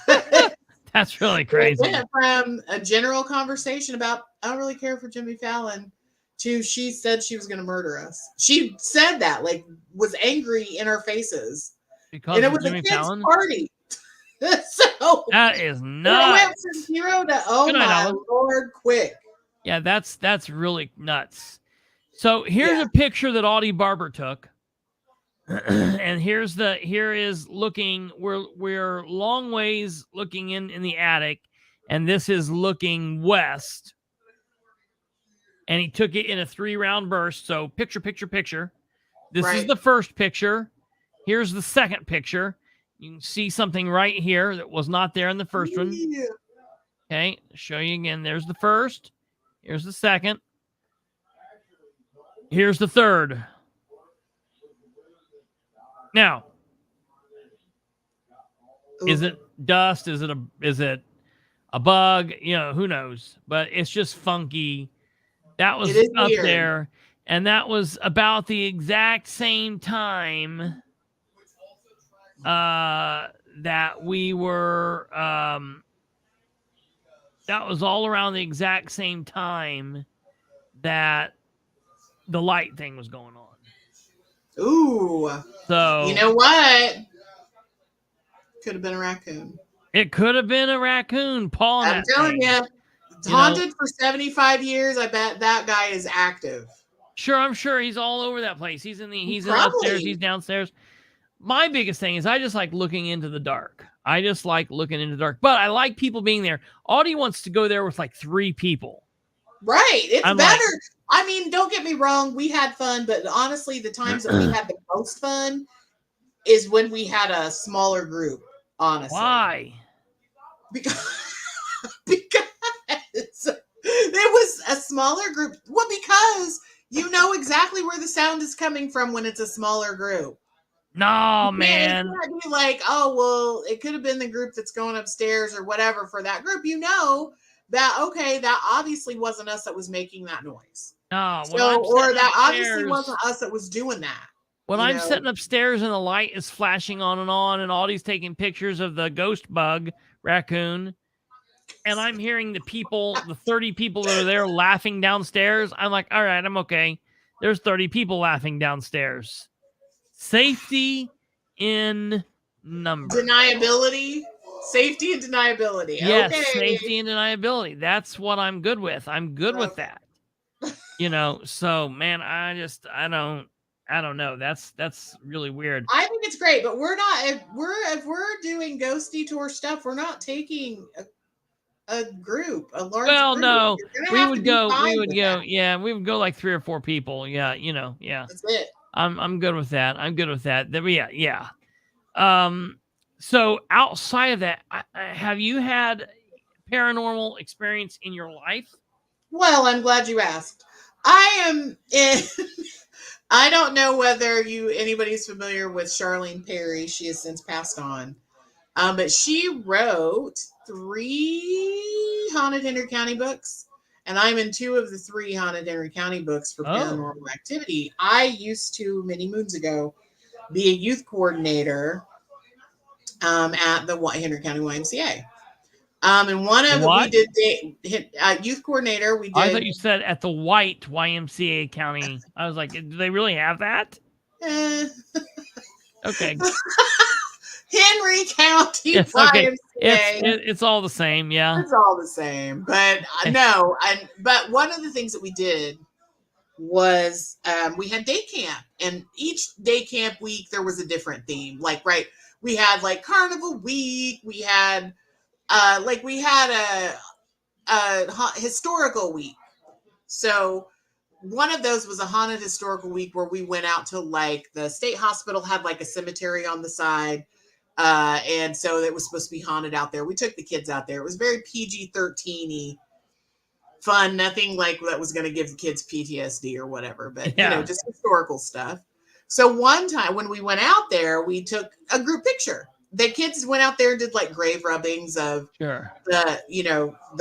That's really crazy. We went from a general conversation about, I don't really care for Jimmy Fallon, to she said she was going to murder us. She said that, like, was angry in our faces. Because and it was Jimmy a kid's Fallon? Party. So that is nuts. It went from 0 to, oh my Lord, quick. Yeah, that's really nuts. So here's a picture that Audie Barber took. And here is looking, we're long ways looking in the attic, and this is looking west. And he took it in a 3-round burst. So picture. This is the first picture. Here's the second picture. You can see something right here that was not there in the first one. Okay, show you again. There's the first. Here's the second. Here's the third. Now, is it dust? Is it a bug? Who knows? But it's just funky. That was up weird. There, and that was about the exact same time that we were. That was all around the exact same time that the light thing was going on. Ooh. So you know what? Could have been a raccoon. It could have been a raccoon pawing. I'm telling you, it's haunted for 75 years. I bet that guy is active. Sure, I'm sure he's all over that place. He's in upstairs, he's downstairs. My biggest thing is I just like looking into the dark. I just like looking into the dark, but I like people being there. Audie wants to go there with like 3 people. Right. It's I'm better. like- I mean, don't get me wrong. We had fun, but honestly, the times that we had the most fun is when we had a smaller group, honestly. Why? Because it was a smaller group. Well, because you know exactly where the sound is coming from when it's a smaller group. No, You man. can't be like, oh, well, it could have been the group that's going upstairs or whatever for that group. You know that, okay, that obviously wasn't us that was making that noise. No, So, or that obviously wasn't us that was doing that. When I'm sitting upstairs and the light is flashing on, and Audie's taking pictures of the ghost bug raccoon, and I'm hearing the people, the 30 people that are there laughing downstairs, I'm like, all right, I'm okay. There's 30 people laughing downstairs. Safety in numbers. Deniability. Safety and deniability. Yes, okay. Safety and deniability. That's what I'm good with. I'm good with that. You know, so man, I don't know. That's really weird. I think it's great, but we're not. If we're doing ghosty tour stuff, we're not taking a group, a large. Well, group. no, we would go. That. Yeah, we would go like 3 or 4 people. Yeah, yeah. That's it. I'm good with that. I'm good with that. Yeah. So outside of that, have you had paranormal experience in your life? Well, I'm glad you asked. I am in. I don't know whether anybody's familiar with Charlene Perry. She has since passed on. But she wrote 3 Haunted Henry County books, and I'm in 2 of the 3 Haunted Henry County books for paranormal activity. I used to, many moons ago, be a youth coordinator at the Henry County YMCA. And one of we did youth coordinator. We did. I thought you said at the white YMCA county. I was like, do they really have that? Okay. Henry County it's YMCA. Okay. It's all the same, yeah. It's all the same, but no. But one of the things that we did was we had day camp, and each day camp week there was a different theme. Like, right, we had like Carnival Week. We had a historical week. So one of those was a haunted historical week where we went out to like the state hospital had like a cemetery on the side. And so it was supposed to be haunted out there. We took the kids out there. It was very PG-13-y fun. Nothing like that was going to give the kids PTSD or whatever, but just historical stuff. So one time when we went out there, we took a group picture. The kids went out there and did like grave rubbings of the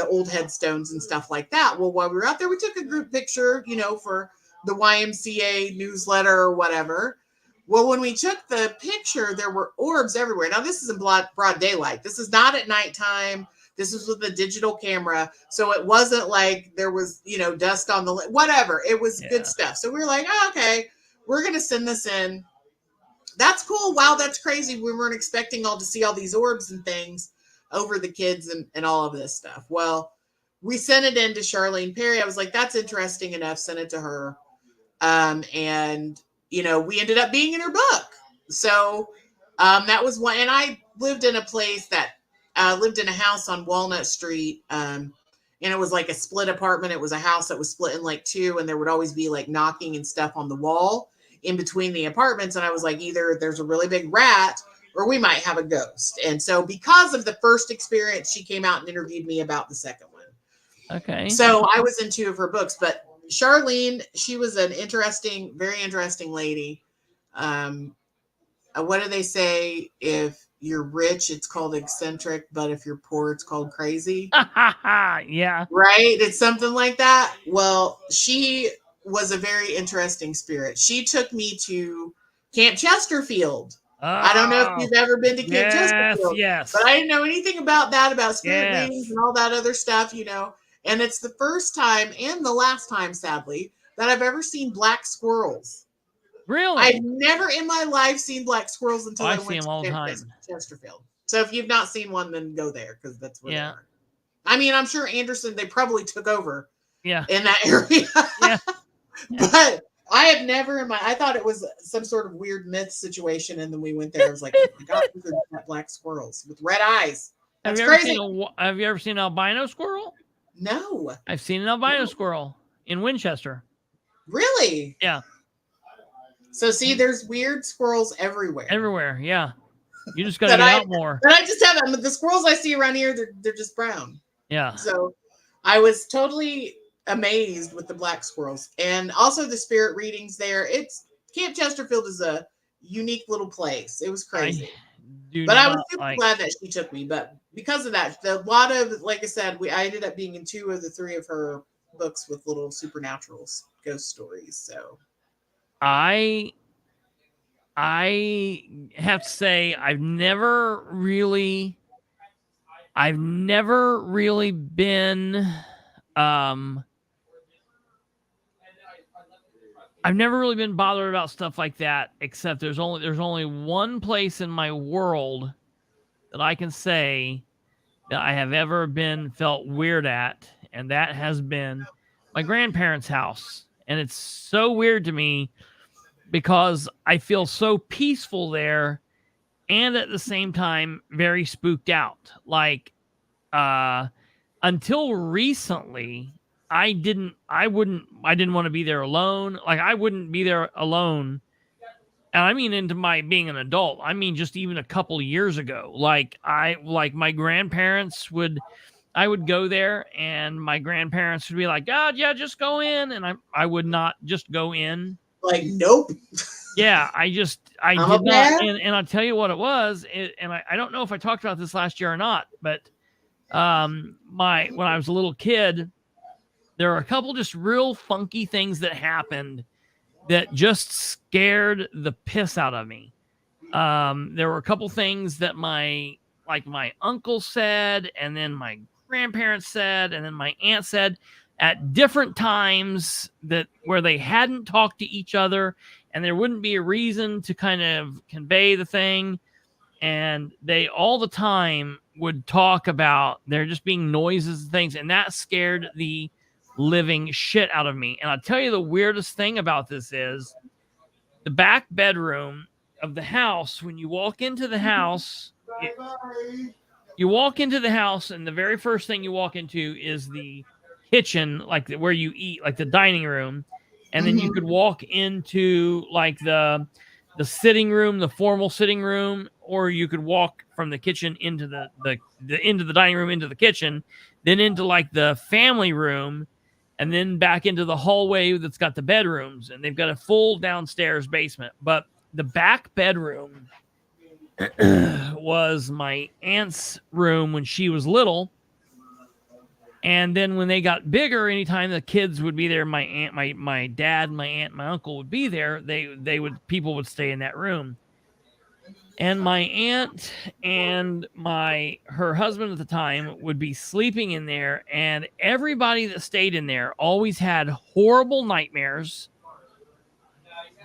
old headstones and stuff like that. Well, while we were out there, we took a group picture, for the YMCA newsletter or whatever. Well, when we took the picture, there were orbs everywhere. Now, this is in broad daylight. This is not at nighttime. This was with a digital camera. So it wasn't like there was, dust on the, whatever. It was good stuff. So we were like, okay, we're going to send this in. That's cool. Wow, that's crazy. We weren't expecting to see all these orbs and things over the kids and all of this stuff. Well, we sent it in to Charlene Perry. I was like, that's interesting enough. Sent it to her. And we ended up being in her book. So that was one. And I lived in a place that lived in a house on Walnut Street. And it was like a split apartment. It was a house that was split in like 2. And there would always be like knocking and stuff on the wall in between the apartments. And I was like, either there's a really big rat or we might have a ghost. And so because of the first experience, she came out and interviewed me about the second one. Okay. So I was in 2 of her books, but Charlene, she was an very interesting lady. What do they say? If you're rich, it's called eccentric, but if you're poor, it's called crazy. Yeah. Right? It's something like that. Well, she was a very interesting spirit. She took me to Camp Chesterfield. I don't know if you've ever been to Camp Chesterfield. Yes. But I didn't know anything about that, about spirit readings and all that other stuff, And it's the first time and the last time, sadly, that I've ever seen black squirrels. Really? I've never in my life seen black squirrels until I went to Camp Chesterfield. So if you've not seen one, then go there because that's where they are. I mean, I'm sure Anderson, they probably took over in that area. Yeah. But I have never I thought it was some sort of weird myth situation, and then we went there. I was like, oh my god, these are black squirrels with red eyes. That's crazy. Have you ever seen an albino squirrel? No. I've seen an albino squirrel in Winchester. Really? Yeah. So see, there's weird squirrels everywhere. Everywhere, yeah. You just got to get out more. But I just haven't. The squirrels I see around here, they're just brown. Yeah. So I was totally amazed with the black squirrels, and also the spirit readings there. Camp Chesterfield is a unique little place. It was crazy. But I was super glad that she took me. But because of that, a lot of, like I said, I ended up being in 2 of the 3 of her books with little supernatural ghost stories. So I have to say I've never really been I've never really been bothered about stuff like that, except there's only one place in my world that I can say that I have ever felt weird at, and that has been my grandparents' house. And it's so weird to me because I feel so peaceful there, and at the same time very spooked out. Like until recently, I didn't want to be there alone. Like I wouldn't be there alone. And I mean into my being an adult. I mean just even a couple of years ago. Like my grandparents I would go there and my grandparents would be like, "God, yeah, just go in." And I would not just go in. Like, nope. Yeah, I did not. And I'll tell you what it was. And I don't know if I talked about this last year or not, but when I was a little kid, there were a couple just real funky things that happened that just scared the piss out of me. There were a couple things that my uncle said, and then my grandparents said, and then my aunt said at different times where they hadn't talked to each other, and there wouldn't be a reason to kind of convey the thing. And they all the time would talk about there just being noises and things, and that scared the living shit out of me. And I'll tell you the weirdest thing about this is the back bedroom of the house. When you walk into the house, and the very first thing you walk into is the kitchen, like where you eat, like the dining room. And then you could walk into like the sitting room, the formal sitting room, or you could walk from the kitchen into the into the dining room, into the kitchen, then into like the family room, and then back into the hallway that's got the bedrooms, and they've got a full downstairs basement. But the back bedroom was my aunt's room when she was little. And then when they got bigger, anytime the kids would be there, my aunt, my dad, my aunt, my uncle would be there. People would stay in that room. And my aunt and her husband at the time would be sleeping in there, and everybody that stayed in there always had horrible nightmares,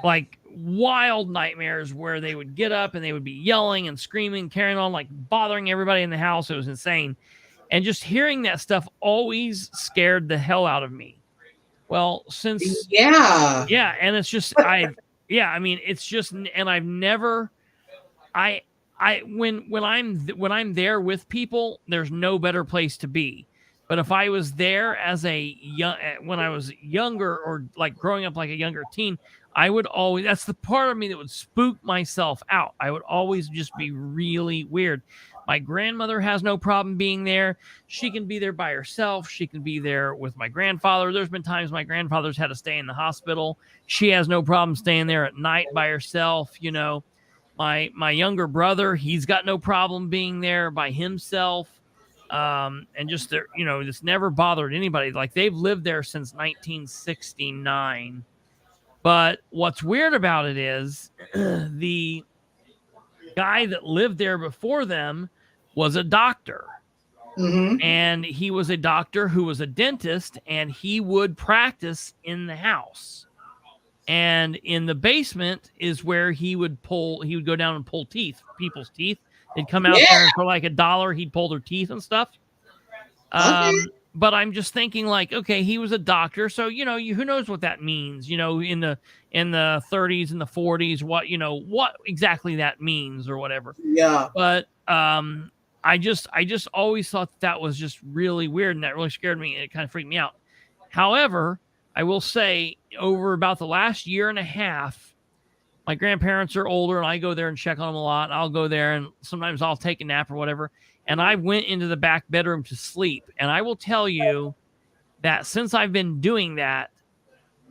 like wild nightmares, where they would get up and they would be yelling and screaming, carrying on, like bothering everybody in the house. It was insane. And just hearing that stuff always scared the hell out of me. Well, and it's just it's just, and I've never. When I'm there with people, there's no better place to be. But if I was there when I was younger, or like growing up like a younger teen, that's the part of me that would spook myself out. I would always just be really weird. My grandmother has no problem being there. She can be there by herself. She can be there with my grandfather. There's been times my grandfather's had to stay in the hospital. She has no problem staying there at night by herself, you know. My younger brother, he's got no problem being there by himself. And just there, you know, just never bothered anybody. Like they've lived there since 1969. But what's weird about it is the guy that lived there before them was a doctor. And he was a doctor who was a dentist, and he would practice in the house. And in the basement is where he would go down and pull people's teeth. They'd come out there, and for like $1, he'd pull their teeth and stuff. but I'm just thinking like, okay, he was a doctor, so who knows what that means, in the 30s and the 40s, what exactly that means or whatever. Yeah. But I just always thought that was just really weird, and that really scared me, and it kind of freaked me out. However, I will say over about the last year and a half, my grandparents are older, and I go there and check on them a lot. I'll go there, and sometimes I'll take a nap or whatever. And I went into the back bedroom to sleep. And I will tell you that since I've been doing that,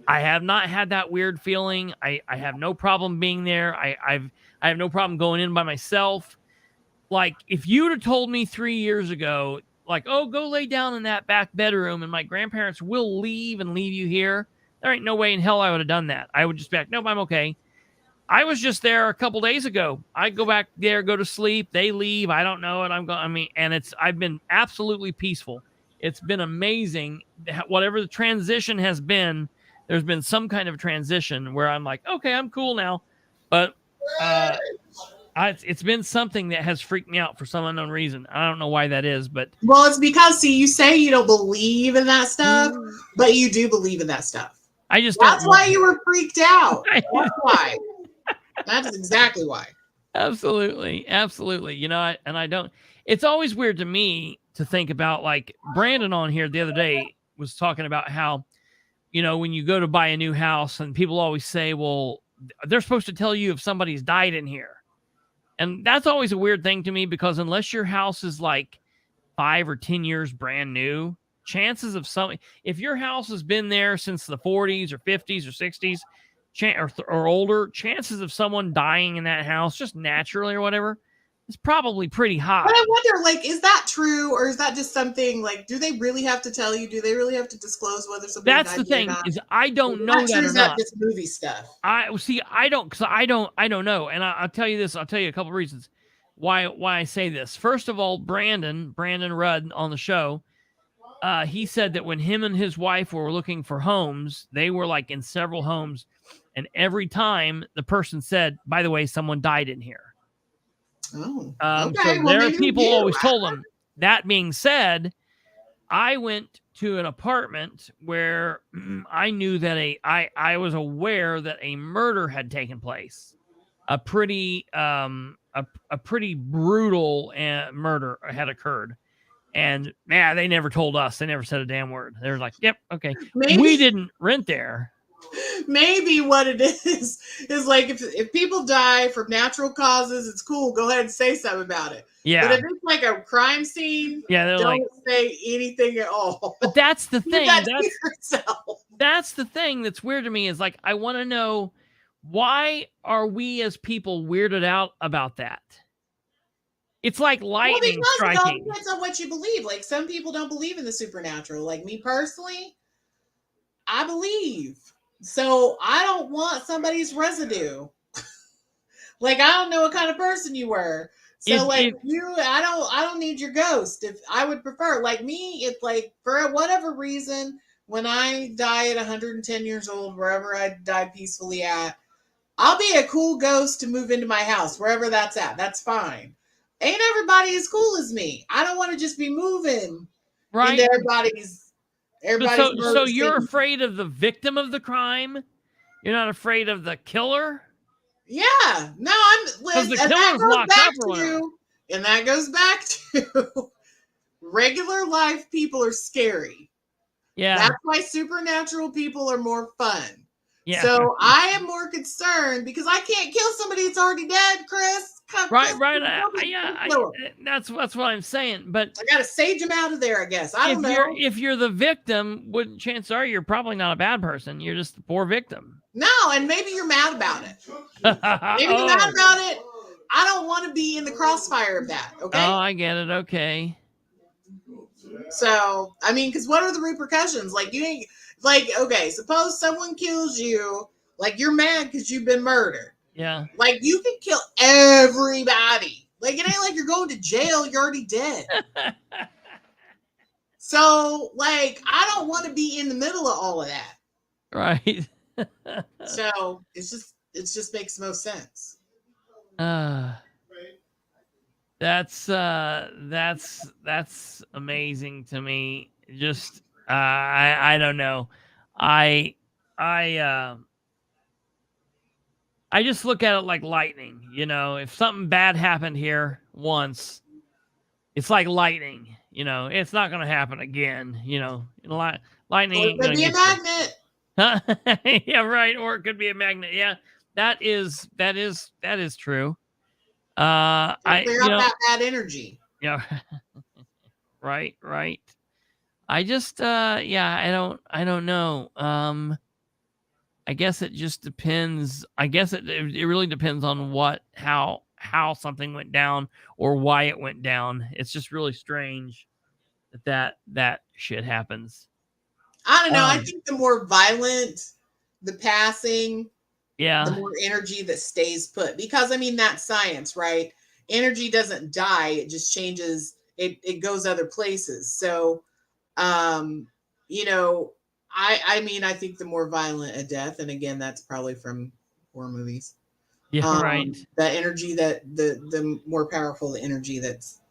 I have not had that weird feeling. I have no problem being there. I have no problem going in by myself. Like, if you'd have told me 3 years ago, like, oh, go lay down in that back bedroom and my grandparents will leave and leave you here, there ain't no way in hell I would have done that. I would just be like, nope, I'm okay. I was just there a couple days ago. I go back there, go to sleep. They leave. I don't know it. And I've been absolutely peaceful. It's been amazing. Whatever the transition has been, there's been some kind of transition where I'm like, okay, I'm cool now. But it's been something that has freaked me out for some unknown reason. I don't know why that is, but. Well, it's because, see, you say you don't believe in that stuff, but you do believe in that stuff. I just That's don't. why you were freaked out. That's why. That is exactly why. Absolutely. Absolutely. I don't, it's always weird to me to think about, like, Brandon on here the other day was talking about how, when you go to buy a new house and people always say, well, they're supposed to tell you if somebody's died in here. And that's always a weird thing to me, because unless your house is like 5 or 10 years brand new, chances of something, if your house has been there since the 40s or 50s or 60s, or older, chances of someone dying in that house just naturally or whatever is probably pretty high. But I wonder, like, is that true, or is that just something, like, do they really have to tell you? Do they really have to disclose whether somebody That's died the thing, or not? is I don't know that or Is not. that just movie stuff? I don't know. And I'll tell you this. I'll tell you a couple of reasons why I say this. First of all, Brandon Rudd on the show, he said that when him and his wife were looking for homes, they were like in several homes, and every time the person said, by the way, someone died in here. Oh, okay. So their people always told them. That being said, I went to an apartment where I knew that I was aware that a murder had taken place. A pretty brutal murder had occurred. And man, they never told us. They never said a damn word. They were like, yep, okay. We didn't rent there. Maybe what it is like, if people die from natural causes, it's cool. Go ahead and say something about it. Yeah. But if it's like a crime scene, don't say anything at all. But that's the thing. That's the thing that's weird to me, is like, I want to know, why are we as people weirded out about that? It's like lightning striking. It all depends on what you believe. Like, some people don't believe in the supernatural. Like me personally, I believe. So I don't want somebody's residue. Like, I don't know what kind of person you were. So I don't need your ghost. If I would prefer, like me, it's like, for whatever reason, when I die at 110 years old, wherever I die peacefully at, I'll be a cool ghost to move into my house, wherever that's at. That's fine. Ain't everybody as cool as me. I don't want to just be moving into everybody's so you're afraid of the victim of the crime? You're not afraid of the killer? Yeah. No, because the killer's locked up or whatever. And that goes back to regular life people are scary. Yeah. That's why supernatural people are more fun. Yeah. So I am more concerned because I can't kill somebody that's already dead, Chris. Right. That's what I'm saying. But I gotta sage them out of there, I guess. I don't know. If you're the victim, chances are you're probably not a bad person. You're just the poor victim. No, and maybe you're mad about it. Maybe you're mad about it. I don't want to be in the crossfire of that. Okay. Oh, I get it. Okay. So, I mean, because what are the repercussions? Like, you ain't like, okay, suppose someone kills you, like, you're mad because you've been murdered. Yeah. Like, you can kill everybody. Like, it ain't like you're going to jail. You're already dead. So, like, I don't want to be in the middle of all of that. Right. So, it just makes no sense. That's amazing to me. Just I don't know. I just look at it like lightning. You know, if something bad happened here once, it's like lightning. You know, it's not going to happen again. You know, lightning Or it ain't could going to be a get you. magnet. Huh? Yeah, right. Or it could be a magnet. Yeah, that is true. Clear out that bad energy. Yeah, right. I just, yeah, I don't know. I guess it just depends. I guess it really depends on how something went down or why it went down. It's just really strange that shit happens. I don't know. I think the more violent the passing, Yeah. the more energy that stays put. Because I mean, that's science, right? Energy doesn't die; it just changes. It goes other places. So, you know, I mean, I think the more violent a death, and again, that's probably from horror movies. Yeah, right. The energy that the more powerful the energy that's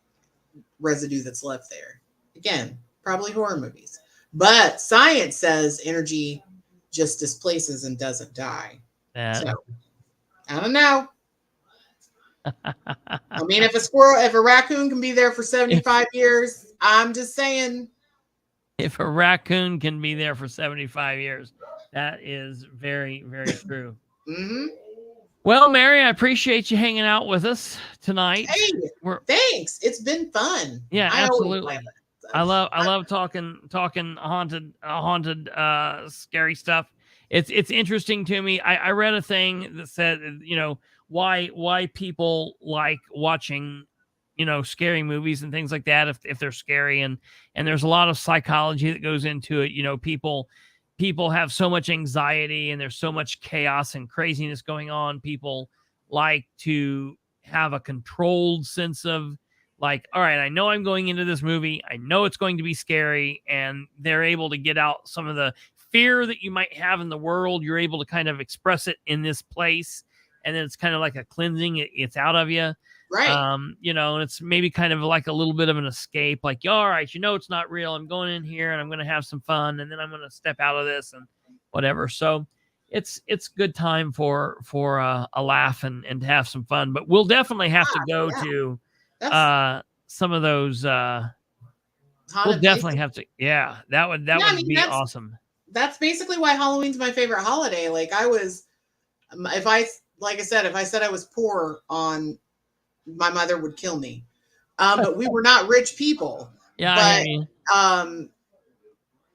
residue that's left there. Again, probably horror movies. But science says energy just displaces and doesn't die. So I don't know. I mean, if a raccoon can be there for 75 years, I'm just saying. If a raccoon can be there for 75 years, that is very, very true. Mm-hmm. Well, Mary, I appreciate you hanging out with us tonight. Hey, thanks. It's been fun. Yeah, absolutely. I love talking haunted, scary stuff. It's interesting to me. I read a thing that said, you know, why people like watching, you know, scary movies and things like that if they're scary, and there's a lot of psychology that goes into it. You know, people have so much anxiety and there's so much chaos and craziness going on. People like to have a controlled sense of, like, all right, I know I'm going into this movie, I know it's going to be scary, and they're able to get out some of the fear that you might have in the world. You're able to kind of express it in this place, and then it's kind of like a cleansing. It's out of you. Right. You know, and it's maybe kind of like a little bit of an escape, like, all right, you know, it's not real. I'm going in here and I'm going to have some fun, and then I'm going to step out of this and whatever. So it's good time for a laugh and to have some fun. But we'll definitely have to go to some of those. We'll definitely have to. Yeah, that would be awesome. That's basically why Halloween's my favorite holiday. Like if I said I was poor on, my mother would kill me. But we were not rich people. Yeah, but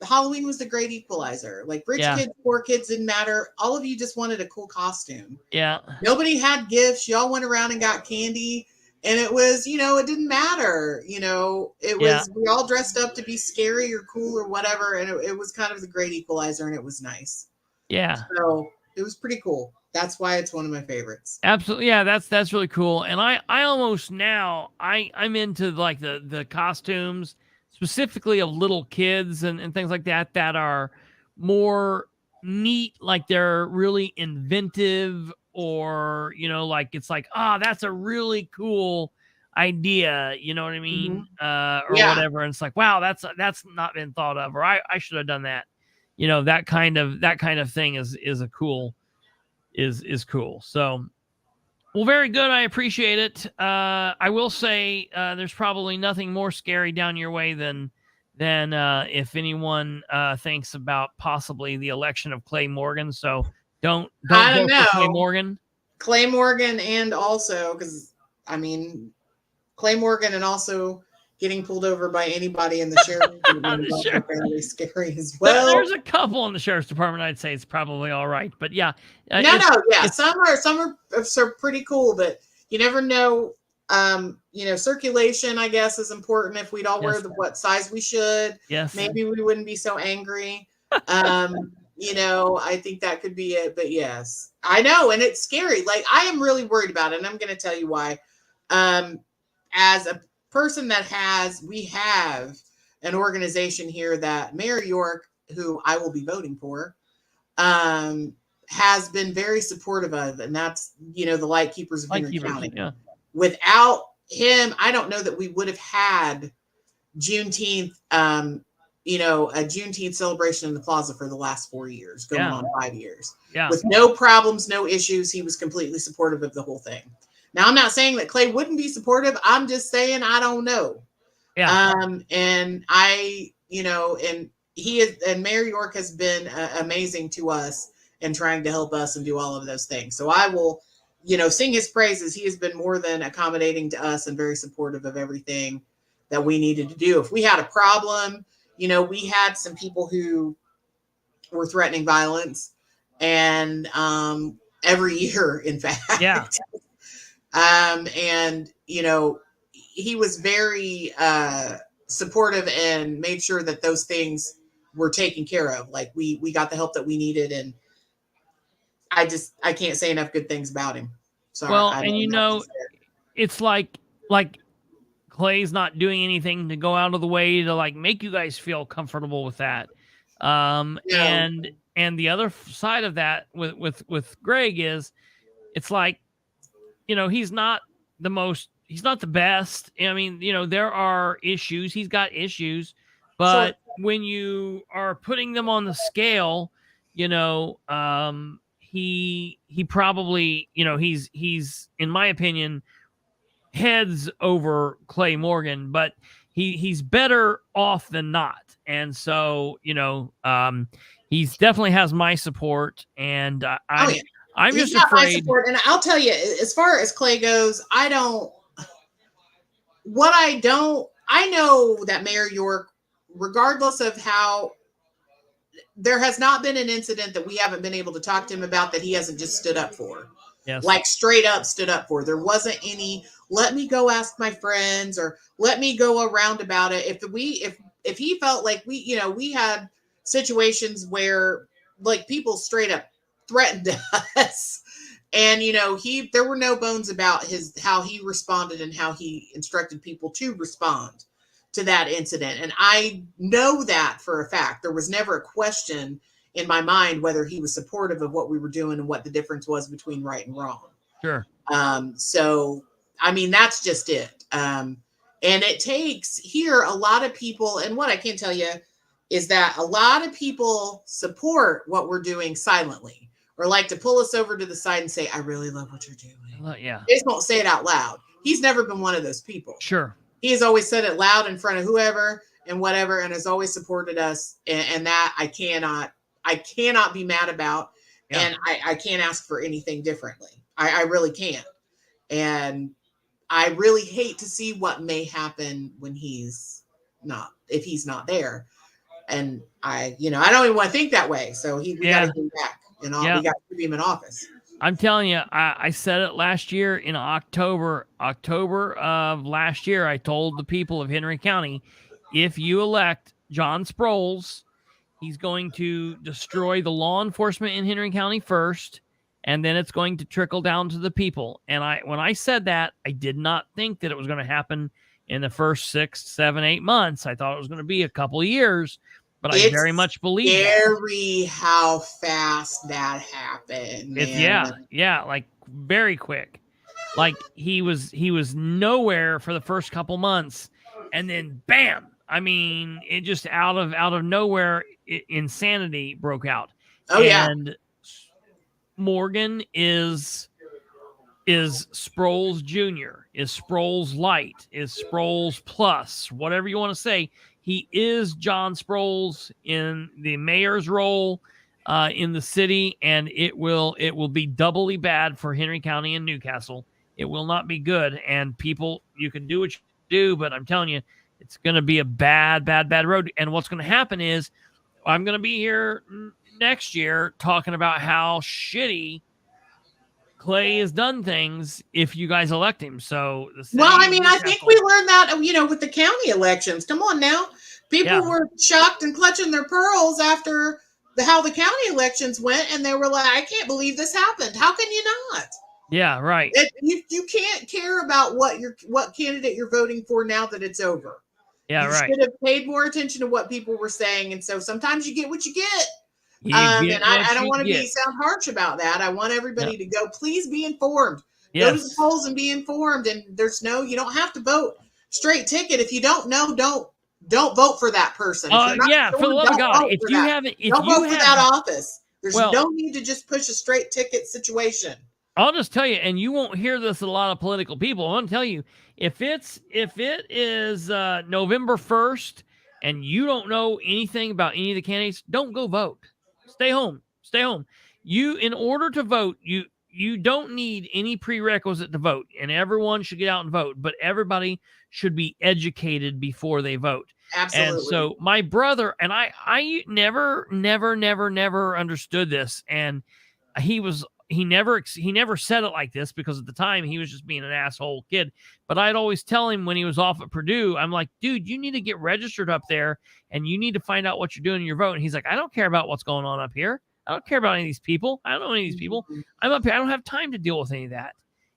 Halloween was the great equalizer. Like rich kids, poor kids didn't matter. All of you just wanted a cool costume. Yeah. Nobody had gifts. Y'all went around and got candy. And it was, you know, it didn't matter. You know, it was, we all dressed up to be scary or cool or whatever. And it was kind of the great equalizer, and it was nice. Yeah. So it was pretty cool. That's why it's one of my favorites. Absolutely. Yeah, that's really cool. And I almost now I'm into like the costumes, specifically of little kids and things like that are more neat, like they're really inventive, or, you know, like it's like, that's a really cool idea, you know what I mean? Or whatever. And it's like, wow, that's not been thought of, or I should have done that. You know, that kind of thing is a cool is cool. So, well, very good. I appreciate it. I will say there's probably nothing more scary down your way than if anyone thinks about possibly the election of Clay Morgan. So don't vote for Clay Morgan. Clay Morgan, and also because I mean Clay Morgan, and also getting pulled over by anybody in the sheriff's department is fairly scary as well. There's a couple in the sheriff's department I'd say it's probably all right, but yeah. Some are pretty cool, but you never know. You know, circulation, I guess, is important. If we'd all wear what size we should, maybe we wouldn't be so angry. You know, I think that could be it. But yes, I know, and it's scary. Like, I am really worried about it, and I'm going to tell you why. As a person we have an organization here that Mayor York, who I will be voting for, has been very supportive of, and that's, you know, the Lightkeepers of Henry County. Yeah. Without him, I don't know that we would have had Juneteenth a Juneteenth celebration in the plaza for the last 4 years, going Yeah. on 5 years. Yeah. With no problems, no issues. He was completely supportive of the whole thing. Now, I'm not saying that Clay wouldn't be supportive. I'm just saying I don't know. Yeah. And I, and he is, and Mayor York has been amazing to us and trying to help us and do all of those things. So I will, sing his praises. He has been more than accommodating to us and very supportive of everything that we needed to do. If we had a problem, we had some people who were threatening violence, and every year, in fact. Yeah. And he was very supportive and made sure that those things were taken care of. Like we got the help that we needed, and I can't say enough good things about him. Sorry. Well, and it's like Clay's not doing anything to go out of the way to like make you guys feel comfortable with that. And the other side of that with Greg is it's like, he's not the best. I mean, there are issues. He's got issues, but when you are putting them on the scale, he probably, he's in my opinion, heads over Clay Morgan, but he's better off than not. And so, he's definitely has my support, and I'm He's just got my afraid. support. And I'll tell you, as far as Clay goes, I know that Mayor York, regardless of how, there has not been an incident that we haven't been able to talk to him about that he hasn't just stood up for. Yes. Like straight up stood up for. There wasn't any, let me go ask my friends or let me go around about it. If he felt like we had situations where like people straight up threatened us, and there were no bones about how he responded and how he instructed people to respond to that incident. And I know that for a fact. There was never a question in my mind whether he was supportive of what we were doing and what the difference was between right and wrong. Sure. So I mean, that's just it. And it takes here a lot of people, and what I can tell you is that a lot of people support what we're doing silently, or like to pull us over to the side and say, I really love what you're doing. Yeah. They just won't say it out loud. He's never been one of those people. Sure. He has always said it loud in front of whoever and whatever, and has always supported us. And that I cannot be mad about. Yeah. And I can't ask for anything differently. I really can't. And I really hate to see what may happen when if he's not there. And I don't even want to think that way. So we got to get back, and we got to keep him in office. I'm telling you, I said it last year in October of last year. I told the people of Henry County, if you elect John Sproles, he's going to destroy the law enforcement in Henry County first, and then it's going to trickle down to the people. And when I said that, I did not think that it was going to happen in the first 6, 7, 8 months. I thought it was going to be a couple of years. But I very much believe scary how fast that happened. Yeah, like very quick. Like he was nowhere for the first couple months, and then bam! I mean, it just out of nowhere, insanity broke out. Oh yeah. And Morgan is Sproles Jr., is Sproles Light, is Sproles Plus, whatever you want to say. He is John Sproles in the mayor's role in the city, and it will be doubly bad for Henry County and Newcastle. It will not be good. And people, you can do what you do, but I'm telling you, it's going to be a bad road. And what's going to happen is I'm going to be here next year talking about how shitty Clay has done things if you guys elect him. So, I mean, I think we learned that, with the county elections. Come on now. People were shocked and clutching their pearls after how the county elections went. And they were like, I can't believe this happened. How can you not? Yeah, right. You can't care about what candidate you're voting for now that it's over. Yeah, right. You should have paid more attention to what people were saying. And so sometimes you get what you get. And I don't want to sound harsh about that. I want everybody to go, please be informed. Yes. Go to the polls and be informed. And you don't have to vote straight ticket. If you don't know, don't don't vote for that person. If you're not Yeah, sure, for the love of don't God, vote if for you that. haven't, if Don't you vote for that have, office. There's well, no need to just push a straight ticket situation. I'll just tell you, and you won't hear this in a lot of political people. I'm going to tell you, if it is November 1st and you don't know anything about any of the candidates, don't go vote. Stay home. Stay home. You, in order to vote, you don't need any prerequisite to vote, and everyone should get out and vote. But everybody should be educated before they vote. Absolutely. And so my brother and I never understood this, and he never said it like this, because at the time he was just being an asshole kid. But I'd always tell him when he was off at Purdue, I'm like, dude, you need to get registered up there and you need to find out what you're doing in your vote. And he's like, I don't care about what's going on up here. I don't care about any of these people. I don't know any of these people. I'm up here. I don't have time to deal with any of that.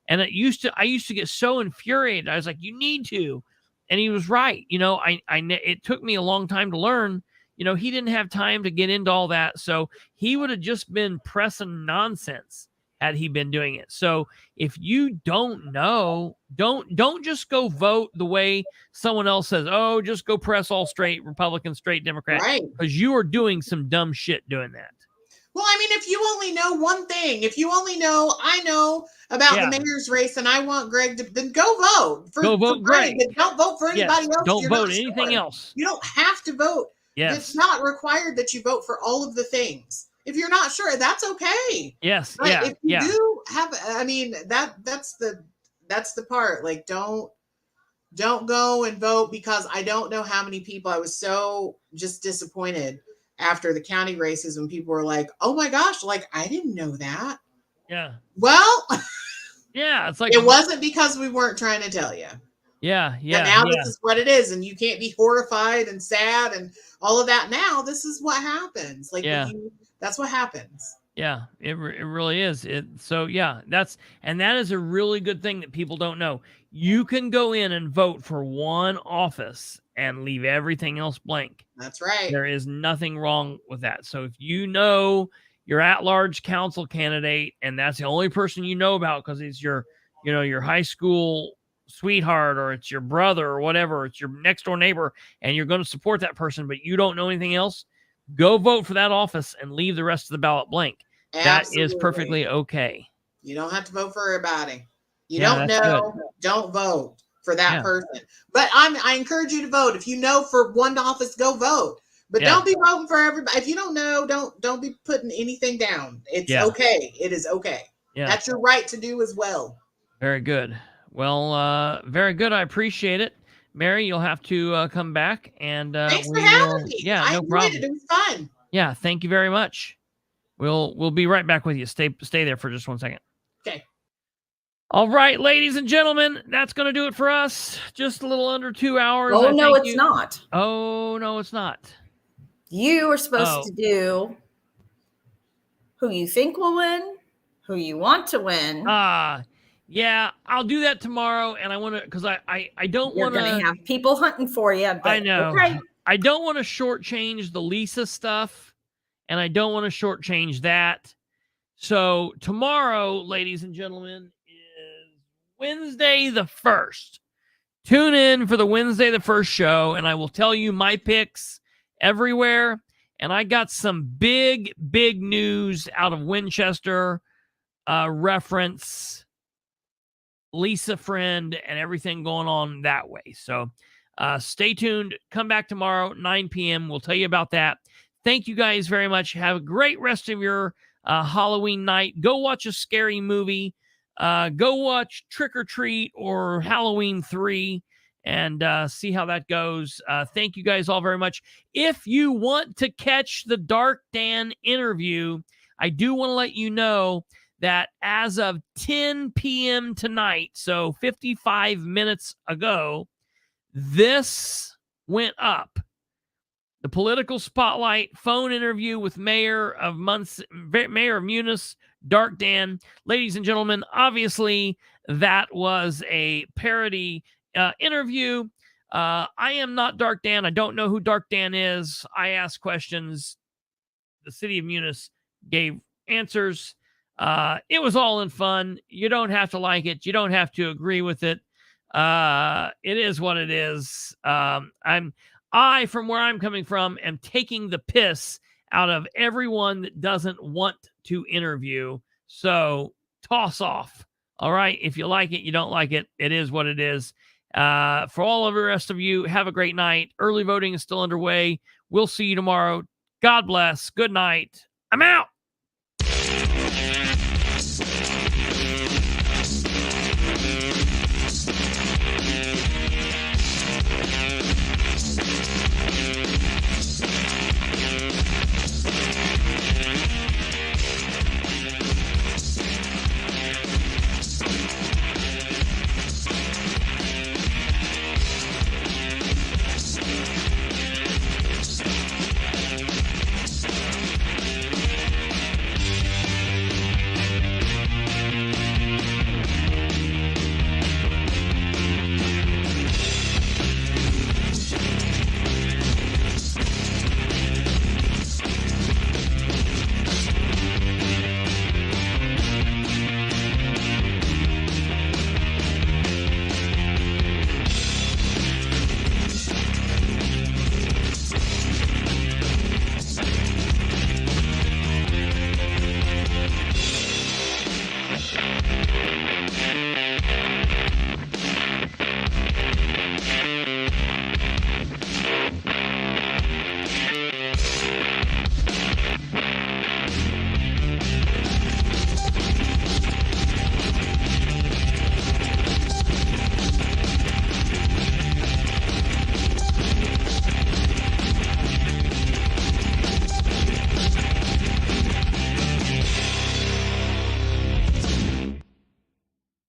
And I used to get so infuriated. I was like, you need to. And he was right. You know, it took me a long time to learn. You know, he didn't have time to get into all that. So he would have just been pressing nonsense had he been doing it. So if you don't know, don't just go vote the way someone else says, oh, just go press all straight Republican, straight Democrat. Right. Because you are doing some dumb shit doing that. Well, I mean, if you only know one thing, if you only know, I know about the mayor's race and I want Greg to, then go vote. Go vote Greg. But don't vote for anybody else. Don't vote anything else. You don't have to vote. Yes. It's not required that you vote for all of the things. If you're not sure, that's okay. Yes. But Yeah. if you do have, I mean, that's the part. Like, don't go and vote, because I don't know how many people, I was so just disappointed after the county races when people were like, oh my gosh, like, I didn't know that. Yeah. Well, yeah, it's like, it wasn't because we weren't trying to tell you. Yeah. Yeah. But now this is what it is. And you can't be horrified and sad and all of that. Now this is what happens. Like, that's what happens. Yeah, it really is. That is a really good thing that people don't know. You can go in and vote for one office and leave everything else blank. That's right. There is nothing wrong with that. So if you know your at-large council candidate and that's the only person you know about because it's your high school sweetheart, or it's your brother, or whatever, it's your next door neighbor, and you're going to support that person, but you don't know anything else, go vote for that office and leave the rest of the ballot blank. Absolutely. That is perfectly okay. You don't have to vote for everybody. You don't know, don't vote for that person. But I encourage you to vote. If you know for one office, go vote. But don't be voting for everybody. If you don't know, don't be putting anything down. It's okay. It is okay. Yeah. That's your right to do as well. Very good. Well, very good. I appreciate it. Mary, you'll have to come back, and thanks for having me. Yeah, no problem. It was fun. Yeah, thank you very much. We'll be right back with you. Stay there for just 1 second. Okay. All right, ladies and gentlemen, that's going to do it for us. Just a little under 2 hours. Oh, no, it's not. Oh, no, it's not. You are supposed to do who you think will win, who you want to win. Yeah, I'll do that tomorrow, and I want to, because I don't want to. You're going to have people hunting for you. But I know. Okay. I don't want to shortchange the Lisa stuff, and I don't want to shortchange that. So tomorrow, ladies and gentlemen, is Wednesday the 1st. Tune in for the Wednesday the 1st show, and I will tell you my picks everywhere. And I got some big news out of Winchester, reference Lisa Friend and everything going on that way. So stay tuned. Come back tomorrow, 9 p.m. We'll tell you about that. Thank you guys very much. Have a great rest of your Halloween night. Go watch a scary movie. Go watch Trick or Treat or Halloween 3 and see how that goes. Thank you guys all very much. If you want to catch the Dark Dan interview, I do want to let you know that as of 10 p.m. tonight, so 55 minutes ago, this went up. The Political Spotlight phone interview with Mayor of MUNICE, Dark Dan. Ladies and gentlemen, obviously that was a parody interview. I am not Dark Dan. I don't know who Dark Dan is. I asked questions. The city of MUNICE gave answers. It was all in fun. You don't have to like it. You don't have to agree with it. It is what it is. I, from where I'm coming from, am taking the piss out of everyone that doesn't want to interview. So toss off. All right. If you like it, you don't like it. It is what it is. For all of the rest of you, have a great night. Early voting is still underway. We'll see you tomorrow. God bless. Good night. I'm out.